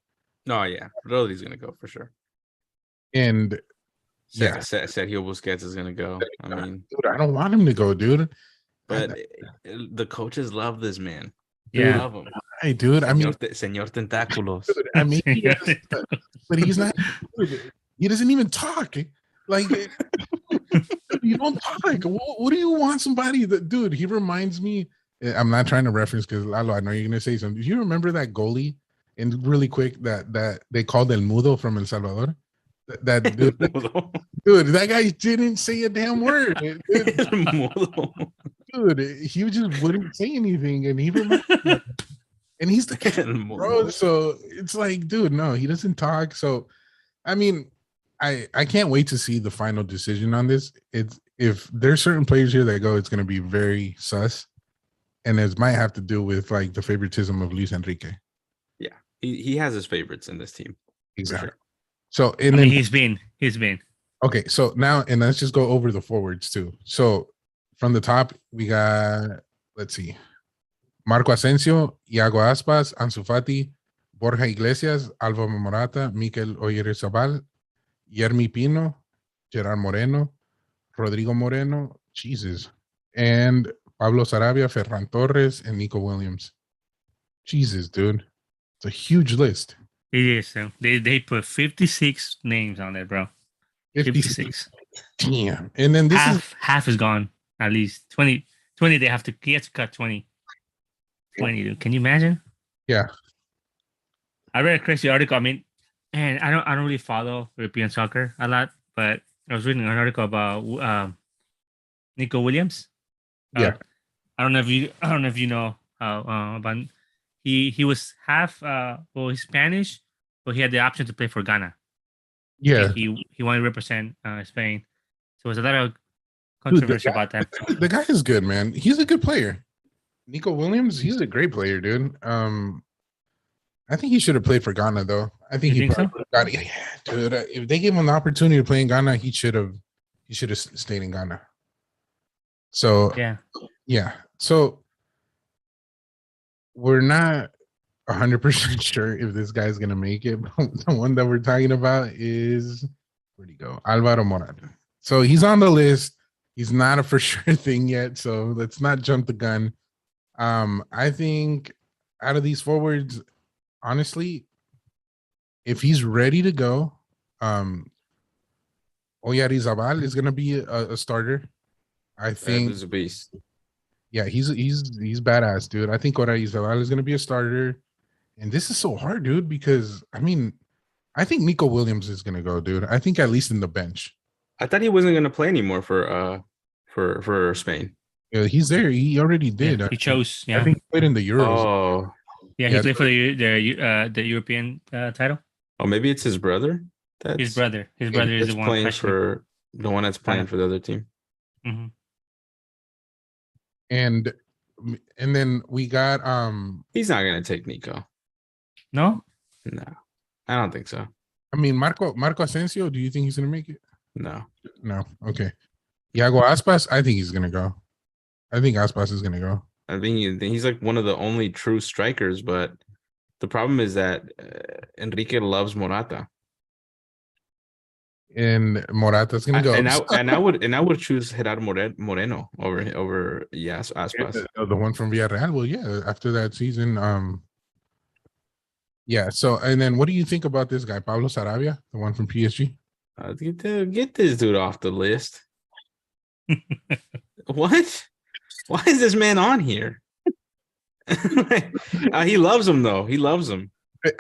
No, yeah, Rodri's gonna go for sure. And Sergio Busquets is gonna go. I mean, dude, I don't want him to go, dude. But the coaches love this man. They love him. Hey, dude. I mean, Señor Tentáculos. Dude, I mean, but he's not. He doesn't even talk. Like, you don't talk. What do you want somebody that, dude? He reminds me. I'm not trying to reference because Lalo, I know you're gonna say something. Do you remember that goalie? And really quick, that they called El Mudo from El Salvador. That dude, that guy didn't say a damn word. Dude, he just wouldn't say anything, and he remembered. And he's the kid, bro. So it's like, dude, no, he doesn't talk. So, I mean, I can't wait to see the final decision on this. It's if there's certain players here that go, it's going to be very sus, and it might have to do with like the favoritism of Luis Enrique. Yeah, he has his favorites in this team. Exactly. Sure. So, and then he's been. Okay, so now, and let's just go over the forwards too. So from the top, we got, let's see, Marco Asensio, Iago Aspas, Ansu Fati, Borja Iglesias, Alvaro Morata, Mikel Oyarzabal, Yermi Pino, Gerard Moreno, Rodrigo Moreno, Jesus, and Pablo Sarabia, Ferran Torres, and Nico Williams. Jesus, dude. It's a huge list. It is. They put 56 names on there, bro. 56. Damn. And then this half is gone. At least 20 they have to cut 20. 20, dude. Can you imagine? Yeah. I read a crazy article. I mean, and I don't really follow European soccer a lot, but I was reading an article about Nico Williams. Yeah. I don't know if you know about he was half he's Spanish, but he had the option to play for Ghana. Yeah. He wanted to represent Spain. So there was a lot of controversy about that. The guy is good, man. He's a good player. Nico Williams, he's a great player, dude. I think he should have played for Ghana, though. I think he probably got it. Yeah, dude. If they gave him the opportunity to play in Ghana, he should have stayed in Ghana. So yeah. So we're not 100% sure if this guy's gonna make it. But the one that we're talking about is, where'd he go? Alvaro Morata. So he's on the list. He's not a for sure thing yet. So let's not jump the gun. I think out of these forwards, honestly, if he's ready to go, Oyarzabal is gonna be a starter. I That think is a beast. yeah, he's badass, dude. I think Oyarzabal is gonna be a starter. And this is so hard, dude, because I mean, I think Nico Williams is gonna go, dude. I think at least in the bench. I thought he wasn't gonna play anymore for Spain. Yeah, he's there. He already did. He chose. I Yeah. think he played in the Euros. Oh, Yeah, he Yeah, played for the European title. oh, maybe it's his brother. That's His brother. His brother is that's the one playing freshman. for the one that's playing for the other team. Mm-hmm. and then we got He's not gonna take Nico. No. No, I don't think so. I mean Marco Asensio, do you think he's gonna make it? No. No. Okay. Iago Aspas, I think he's gonna go. I think Aspas is gonna go. I think he's like one of the only true strikers, but the problem is that Enrique loves Morata. And Morata's gonna go. And I would choose Gerardo Moreno over Aspas. The one from Villarreal. Well, yeah, after that season. Yeah, so and then what do you think about this guy, Pablo Sarabia, the one from PSG? Get this dude off the list. What? Why is this man on here? He loves him though. He loves him.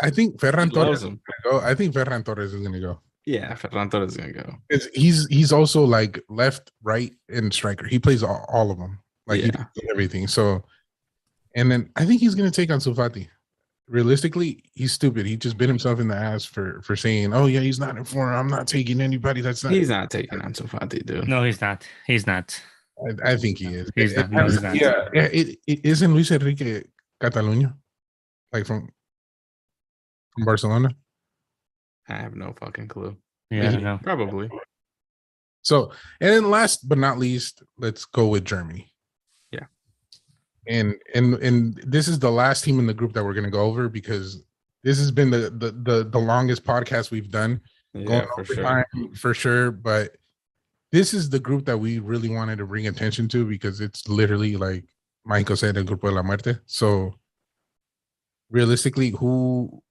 I think Ferran Torres is him. gonna go. I think Ferran Torres is gonna go. Yeah, Ferran Torres is gonna go. He's also like left, right, and striker. He plays all of them. Like he does everything. So, and then I think he's gonna take on Sufati. Realistically, he's stupid. He just bit himself in the ass for saying, "Oh yeah, he's not in form. I'm not taking anybody that's not." He's not taking on Sufati, dude. No, he's not. He's not. I think he is. He's not. No, he's not. Yeah, it isn't Luis Enrique Catalunya, like from Barcelona. I have no fucking clue. Yeah, I don't know. Probably. So, and then last but not least, let's go with Germany. Yeah. And this is the last team in the group that we're gonna go over because this has been the longest podcast we've done. Yeah, for sure. But this is the group that we really wanted to bring attention to because it's literally like Michael said, El Grupo de la Muerte. So realistically, how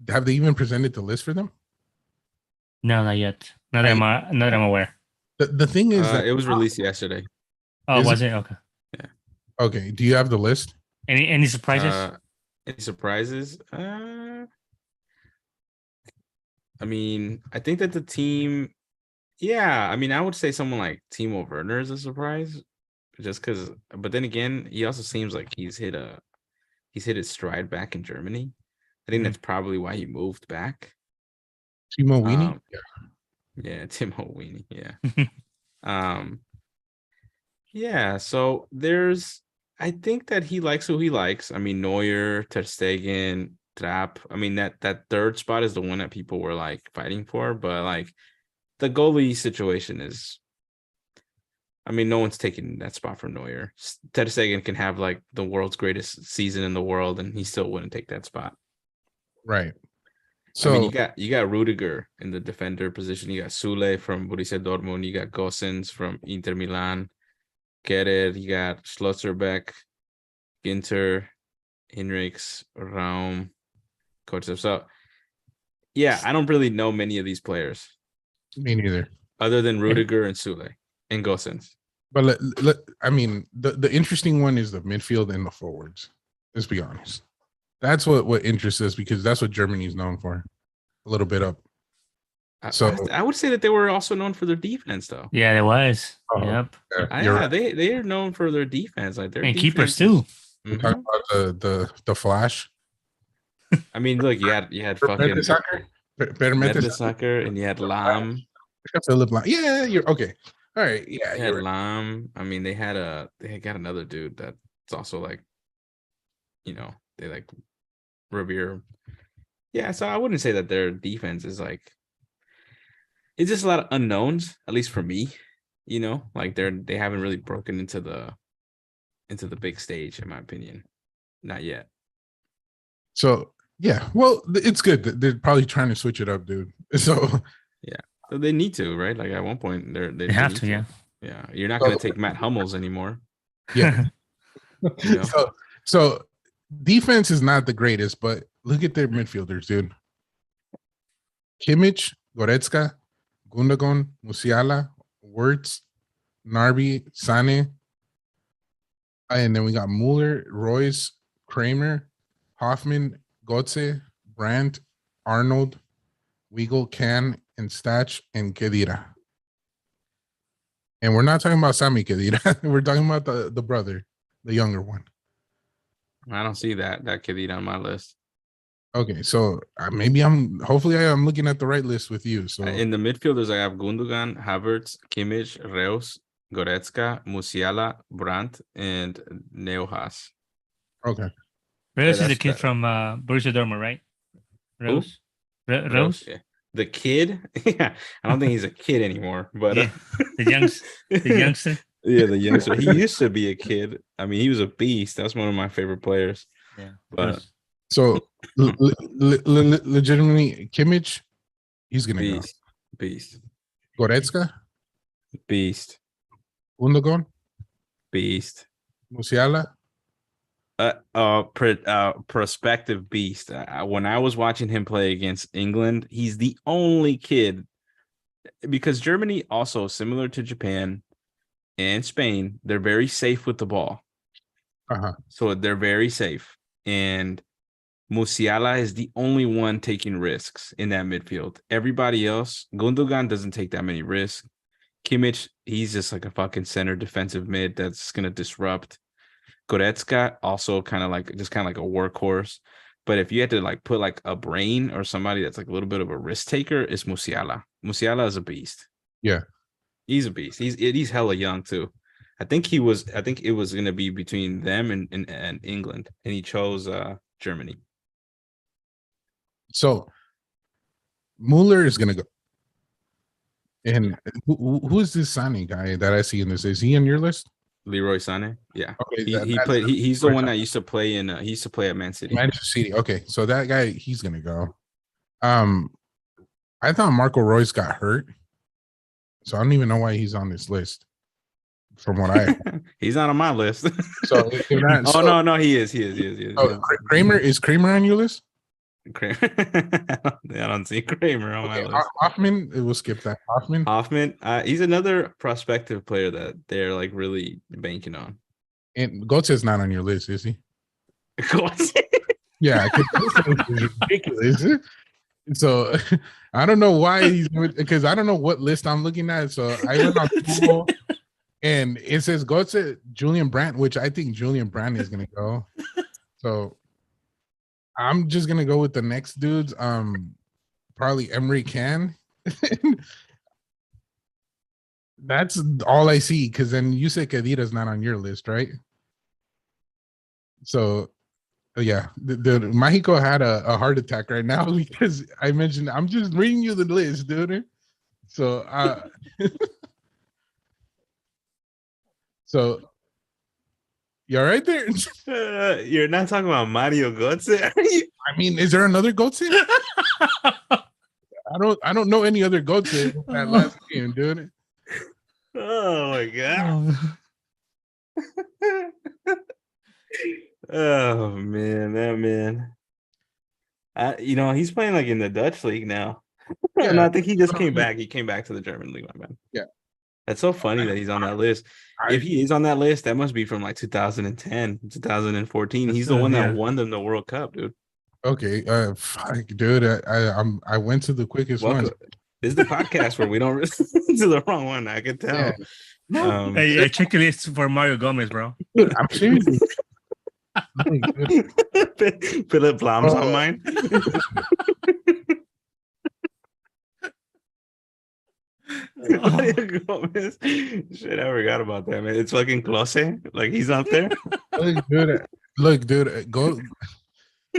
have they even presented the list for them? No, not yet. Not that I'm aware. The thing is that it was released yesterday. Oh, was it? Okay. Yeah. Okay. Do you have the list? Any surprises? Any surprises? I mean, I think that the team, I mean, I would say someone like Timo Werner is a surprise, just because. But then again, he also seems like he's hit his stride back in Germany. I think that's probably why he moved back. Timo Weenie. Yeah, Timo Weenie. Yeah. Yeah. So I think that he likes who he likes. I mean, Neuer, Ter Stegen, Trapp. I mean, that third spot is the one that people were like fighting for, but like the goalie situation is, I mean, no one's taking that spot from Neuer. Ter Stegen can have like the world's greatest season in the world, and he still wouldn't take that spot. Right. So I mean, you got Rudiger in the defender position. You got Sule from Borussia Dortmund. You got Gosens from Inter Milan. Kehrer. You got Schlotterbeck, Ginter, Hinrichs, Raum, Kochev. So, yeah, I don't really know many of these players. Me neither. Other than Rudiger and Sule and Gosens. But I mean, the interesting one is the midfield and the forwards. Let's be honest. That's what interests us because that's what Germany is known for. A little bit up. So I would say that they were also known for their defense, though. Yeah, it was. Yep. Yeah, they are known for their defense, like their and keepers too. We're talking about the Flash. I mean, look, you had fucking Mertesacker, and you had Lam. Philip Lam. Yeah, you're okay. All right. Yeah, you had Lam. I mean, they got another dude that's also like, they like revere. Yeah, so I wouldn't say that their defense is like. It's just a lot of unknowns, at least for me. You know, like they haven't really broken into the big stage, in my opinion. Not yet. So yeah, well, it's good. They're probably trying to switch it up, dude. So yeah, so they need to, right? Like at one point, they have need to, yeah. Yeah, you're not going to take Matt Hummels anymore. Yeah. You know? So defense is not the greatest, but look at their midfielders, dude. Kimmich, Goretzka, Gundogan, Musiala, Wirtz, Narby, Sane, and then we got Mueller, Royce, Kramer, Hoffman, Gotze, Brandt, Arnold, Weigl, Can, and Stach, and Kedira. And we're not talking about Sami Kedira. We're talking about the brother, the younger one. I don't see that Kedira on my list. Okay, so hopefully I'm looking at the right list with you. So in the midfielders, I have Gundogan, Havertz, Kimmich, Reus, Goretzka, Musiala, Brandt, and Neuhaus. Okay. Reus is the kid from Borussia Dortmund, right? Reus? Reus? Yeah. The kid? Yeah, I don't think he's a kid anymore, but yeah. the youngster. Yeah, the youngster. He used to be a kid. I mean, he was a beast. That's one of my favorite players. Yeah. But so legitimately, Kimmich, he's gonna go. Beast. Goretzka, beast. Gundogan, beast. Musiala, prospective beast. When I was watching him play against England, he's the only kid, because Germany, also similar to Japan and Spain, they're very safe with the ball. So they're very safe. And Musiala is the only one taking risks in that midfield. Everybody else, Gundogan doesn't take that many risks. Kimmich, he's just like a fucking center defensive mid that's going to disrupt. Goretzka, also kind of like a workhorse. But if you had to like put like a brain or somebody that's like a little bit of a risk taker, it's Musiala. Musiala is a beast. Yeah. He's a beast. He's hella young too. I think it was going to be between them and England, and he chose Germany. So Mueller is going to go. And who is this Sane guy that I see in this? Is he on your list? Leroy Sané. Yeah. Okay. He's the one that used to play he used to play at Man City. Manchester City. Okay. So that guy, he's going to go. I thought Marco Reus got hurt. So I don't even know why he's on this list. From what he's not on my list. So no, he is. Oh, Kramer, is Kramer on your list? Kramer. I don't see Kramer on my list. Hoffman, we'll skip that. Hoffman, he's another prospective player that they're like really banking on. And Götze is not on your list, is he? Götze? Yeah, it's ridiculous. So I don't know why he's, because I don't know what list I'm looking at. So I went on Google and it says Götze, Julian Brandt, which I think Julian Brandt is gonna go. So I'm just gonna go with the next dudes. Probably Emery Can. That's all I see, because then you said Kedira's not on your list, right? So yeah, the Mexico had a heart attack right now because I mentioned, I'm just reading you the list, dude. So so you're right there. You're not talking about Mario Götze, are you? I mean, is there another Götze? I don't know any other Götze that last game, dude. Oh my god. Oh man, that man. He's playing like in the Dutch league now. Yeah, and I think he just came back. He came back to the German league, my man. Yeah. That's so funny that he's on that list. If he is on that list, that must be from like 2010, 2014. He's the one that won them the World Cup, dude. Okay. Fuck, dude. I went to the quickest one. This is the podcast where we don't listen to the wrong one. I can tell. Yeah. Hey, check the list for Mario Gomez, bro. Dude, I'm serious. Philip Blom's on mine. Mario Gomez. Shit, I forgot about that, man. It's fucking close. Like he's up there. Look, dude, go.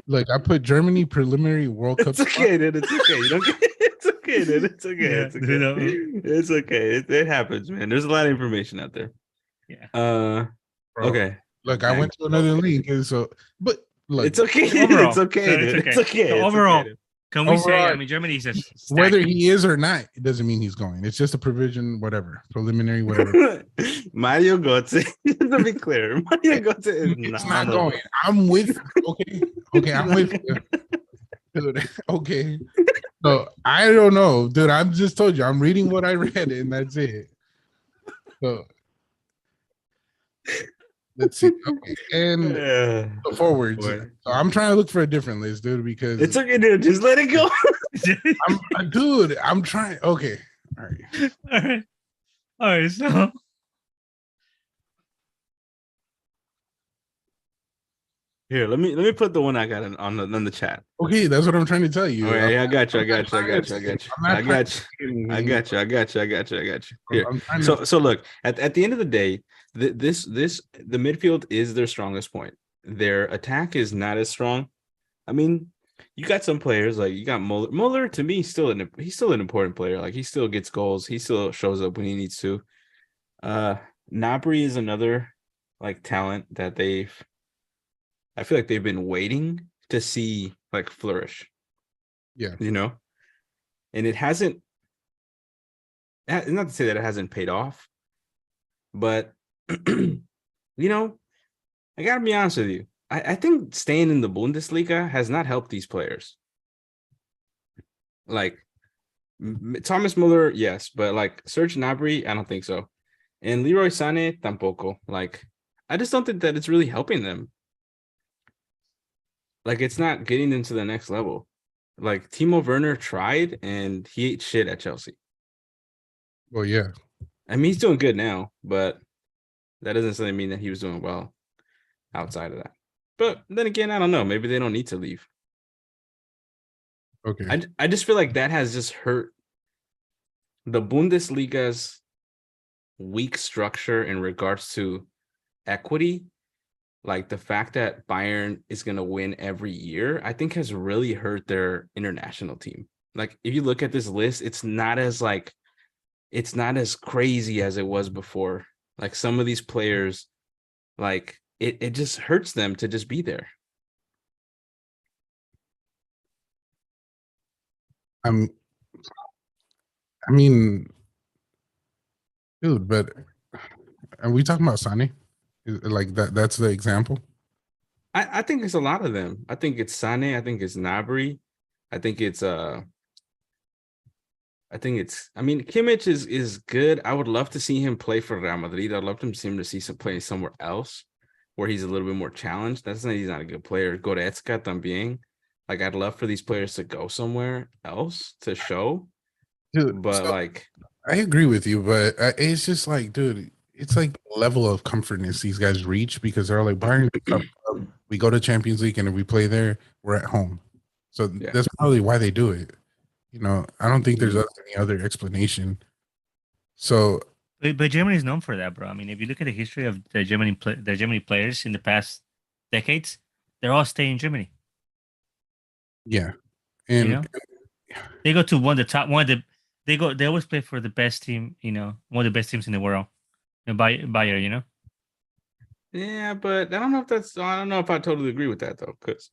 Look, I put Germany preliminary World Cup. It's okay, dude. It's okay. You don't get. It's okay. okay, dude. It's okay. Yeah, It's okay. It's okay. It happens, man. There's a lot of information out there. Yeah. Bro, Okay. look, I went to another link, and so but look, It's okay. Overall, It's okay, dude. It's okay. So It's overall, okay, dude. can we say? Overall, I mean, Germany is just whether he is or not, it doesn't mean he's going. It's just a provision, whatever, preliminary, whatever. Mario Götze. Just to be clear, Mario Götze is It's not not going. I'm with. Okay, I'm with you. Dude, okay. So I don't know, dude. I'm just told you. I'm reading what I read, and that's it. So let's see. Okay, and the forwards. Boy. So I'm trying to look for a different list, dude, because It's okay, dude. Just let it go. I'm trying. Okay, all right. All right. So Here, let me put the one I got on the chat. Okay, that's what I'm trying to tell you. Oh, yeah, I got you. I got you. Here. So look, at the end of the day, the midfield is their strongest point. Their attack is not as strong. I mean, you got some players like you got Muller. Muller to me he's still an important player. Like he still gets goals. He still shows up when he needs to. Gnabry is another like talent that I feel like they've been waiting to see like flourish. Yeah. And it hasn't, not to say that it hasn't paid off, but I gotta be honest with you. I think staying in the Bundesliga has not helped these players. Like Thomas Muller, yes, but like Serge Gnabry, I don't think so. And Leroy Sané, tampoco. Like, I just don't think that it's really helping them. Like, it's not getting them to the next level. Like, Timo Werner tried, and he ate shit at Chelsea. Well, yeah. I mean, he's doing good now, but that doesn't necessarily mean that he was doing well outside of that. But then again, I don't know. Maybe they don't need to leave. Okay. I just feel like that has just hurt the Bundesliga's weak structure in regards to equity. Like the fact that Bayern is going to win every year, I think has really hurt their international team. Like if you look at this list, it's not as crazy as it was before. Like some of these players, like it just hurts them to just be there. I mean, dude, but are we talking about Sané? Like that's the example? I think it's a lot of them. I think it's Sané. I think it's Gnabry. I mean, Kimmich is good. I would love to see him play for Real Madrid. I'd love to see him play somewhere else where he's a little bit more challenged. That's not he's not a good player. Goretzka también. Like I'd love for these players to go somewhere else to show. Dude, but like I agree with you, but it's just like, dude, it's like the level of comfortness these guys reach because they're like Bayern. We go to Champions League and if we play there, we're at home. So that's probably why they do it. I don't think there's any other explanation. So, but Germany is known for that, bro. I mean, if you look at the history of the Germany players in the past decades, they're all staying in Germany. Yeah, and they go to they always play for the best team. One of the best teams in the world, Bayern. Yeah, but I don't know if I totally agree with that though, because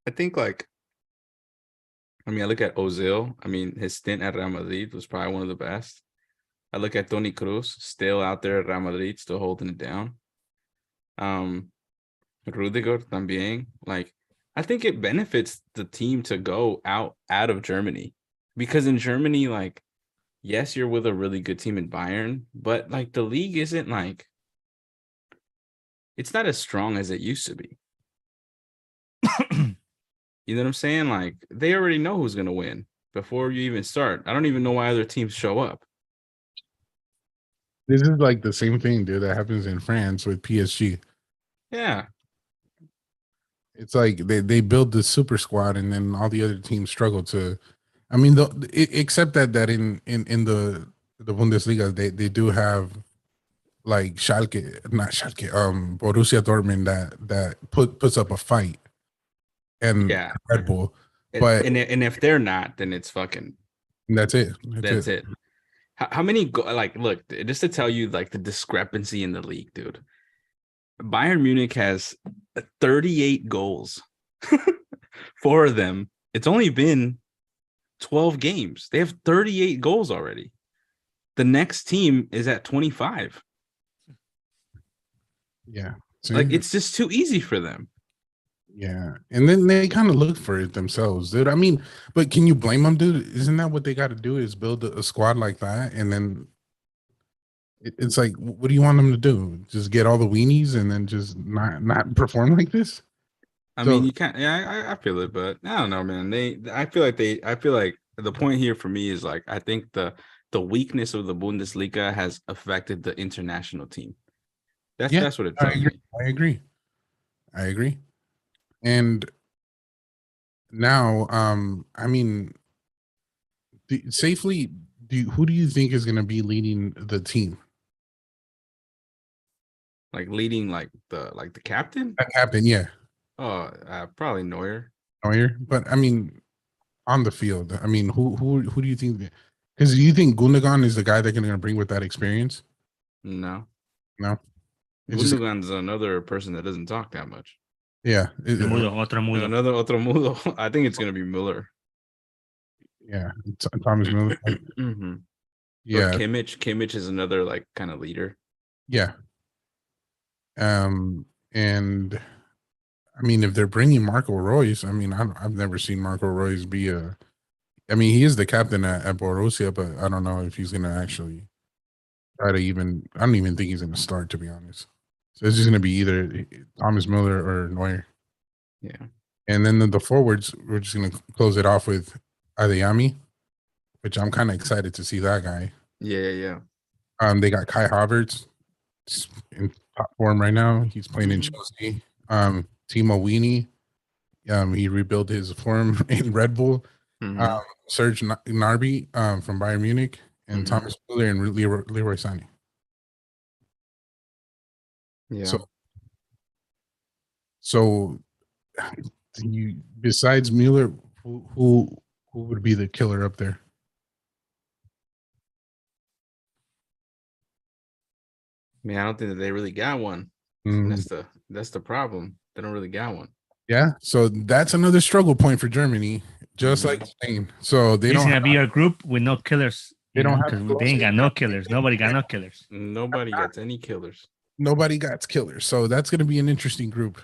I think I look at Ozil. I mean, his stint at Real Madrid was probably one of the best. I look at Toni Kroos, still out there at Real Madrid, still holding it down. Rudiger también. Like, I think it benefits the team to go out of Germany because in Germany, like, yes, you're with a really good team in Bayern, but like the league isn't like. It's not as strong as it used to be. You know what I'm saying? Like, they already know who's going to win before you even start. I don't even know why other teams show up. This is like the same thing, dude, that happens in France with PSG. Yeah. It's like they build the super squad and then all the other teams struggle to. I mean, except that in the Bundesliga, they do have like Borussia Dortmund that puts up a fight, and Red Bull. But and if they're not, then it's fucking And that's it. That's it. How many like look, just to tell you like the discrepancy in the league, dude. Bayern Munich has 38 goals. 4 of them. It's only been 12 games. They have 38 goals already. The next team is at 25. Yeah. Like it's just too easy for them. Yeah. And then they kind of look for it themselves, dude. I mean, but can you blame them, dude? Isn't that what they got to do is build a squad like that? And then it's like, what do you want them to do? Just get all the weenies and then just not perform like this? I mean, you can't. Yeah, I feel it, but I don't know, man. I feel like the point here for me is like I think the weakness of the Bundesliga has affected the international team. That's what it tells me. I agree. And now, I mean, safely, who do you think is going to be leading the team? Like leading, like the captain. The captain, yeah. Oh, probably Neuer. But I mean, on the field, I mean, who do you think? Because do you think Gundogan is the guy they're going to bring with that experience? No. Gundogan's another person that doesn't talk that much. Yeah. Otro mudo. Another otro mudo. I think it's going to be Müller. Yeah. Thomas Müller. Mm-hmm. Yeah. Or Kimmich is another like kind of leader. Yeah. And I mean, if they're bringing Marco Reus, I mean, I've never seen Marco Reus be I mean, he is the captain at Borussia, but I don't know if he's going to actually try to I don't even think he's going to start, to be honest. So it's just going to be either Thomas Müller or Neuer. Yeah. And then the forwards, we're just going to close it off with Adeyemi, which I'm kind of excited to see that guy. Yeah. They got Kai Havertz in top form right now. He's playing in Chelsea. Timo Weenie, he rebuilt his form in Red Bull. Serge Gnabry from Bayern Munich, and Thomas Müller and Leroy Sané. Yeah. So you besides Müller, who would be the killer up there? Man, I don't think that they really got one. That's the problem. They don't really got one. Yeah, so that's another struggle point for Germany, just like Spain. So it's gonna be our group with no killers. They don't have because they ain't got no killers. Nobody got no killers. Nobody got any killers. Nobody got killers. So that's gonna be an interesting group.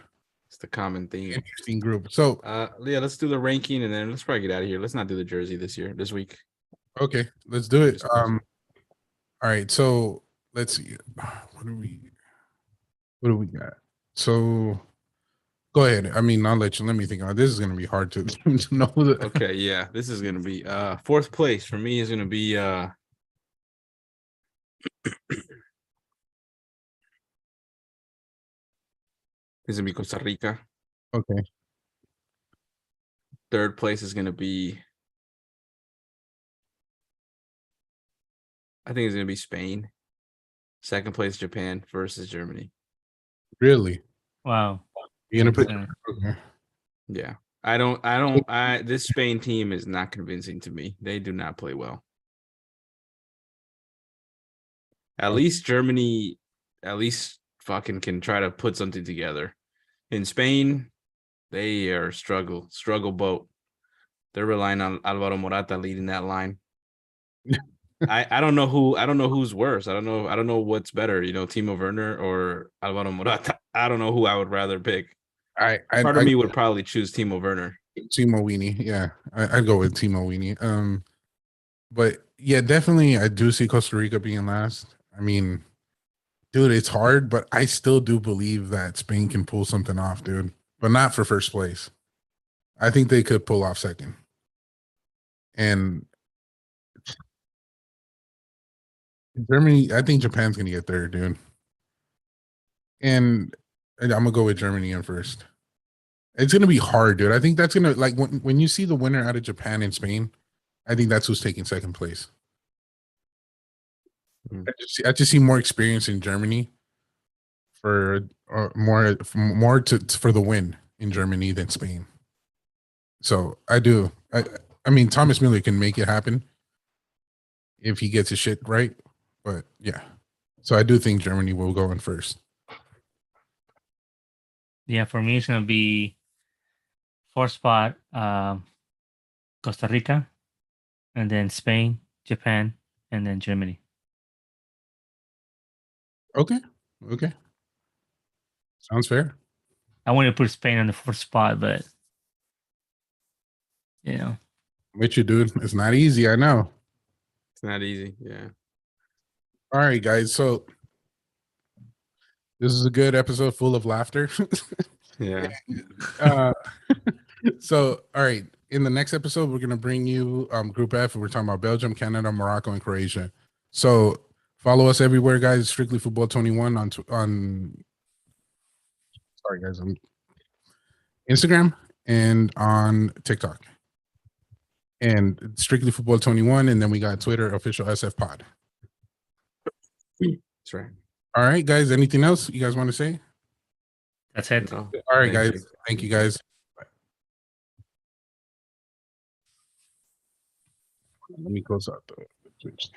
It's the common theme. Interesting group. So yeah, let's do the ranking and then let's probably get out of here. Let's not do the jersey this week. Okay, let's do it. All right, so let's see. What do we got? So go ahead. I mean, let me think. This is gonna be hard to know. Okay, yeah, this is gonna be fourth place for me is gonna be this is gonna be Costa Rica. Okay. Third place is gonna be, I think it's gonna be Spain. Second place, Japan versus Germany. Really? Wow. You're gonna put okay. Yeah. This Spain team is not convincing to me. They do not play well. At least Germany, fucking can try to put something together. In Spain, they are struggle boat. They're relying on Alvaro Morata leading that line. I don't know who's worse. I don't know what's better, Timo Werner or Alvaro Morata. I don't know who I would rather pick. Part of me would probably choose Timo Werner. Timo Weenie, yeah. I'd go with Timo Weenie. But yeah, definitely I do see Costa Rica being last. I mean, dude, it's hard, but I still do believe that Spain can pull something off, dude. But not for first place. I think they could pull off second. And Germany, I think Japan's gonna get third, dude. And I'm gonna go with Germany in first. It's gonna be hard, dude. I think that's gonna like when you see the winner out of Japan and Spain, I think that's who's taking second place. I just see more experience in Germany for more for the win in Germany than Spain. So I do. I mean, Thomas Müller can make it happen, if he gets his shit right. But yeah, so I do think Germany will go in first. Yeah, for me it's gonna be fourth spot, Costa Rica, and then Spain, Japan, and then Germany. Okay. Sounds fair. I want to put Spain on the fourth spot, but you know, With you, dude. It's not easy. I know. It's not easy. Yeah. All right, guys. So this is a good episode full of laughter. Yeah. So, all right. In the next episode, we're gonna bring you Group F, and we're talking about Belgium, Canada, Morocco, and Croatia. So follow us everywhere, guys. Strictly Football 21 on sorry, guys, on Instagram and on TikTok. And Strictly Football 21, and then we got Twitter, official SF Pod. That's right. All right, guys. Anything else you guys want to say? that's it. No. All right, Thank guys. you. Thank you, guys. Let me close out the Twitch.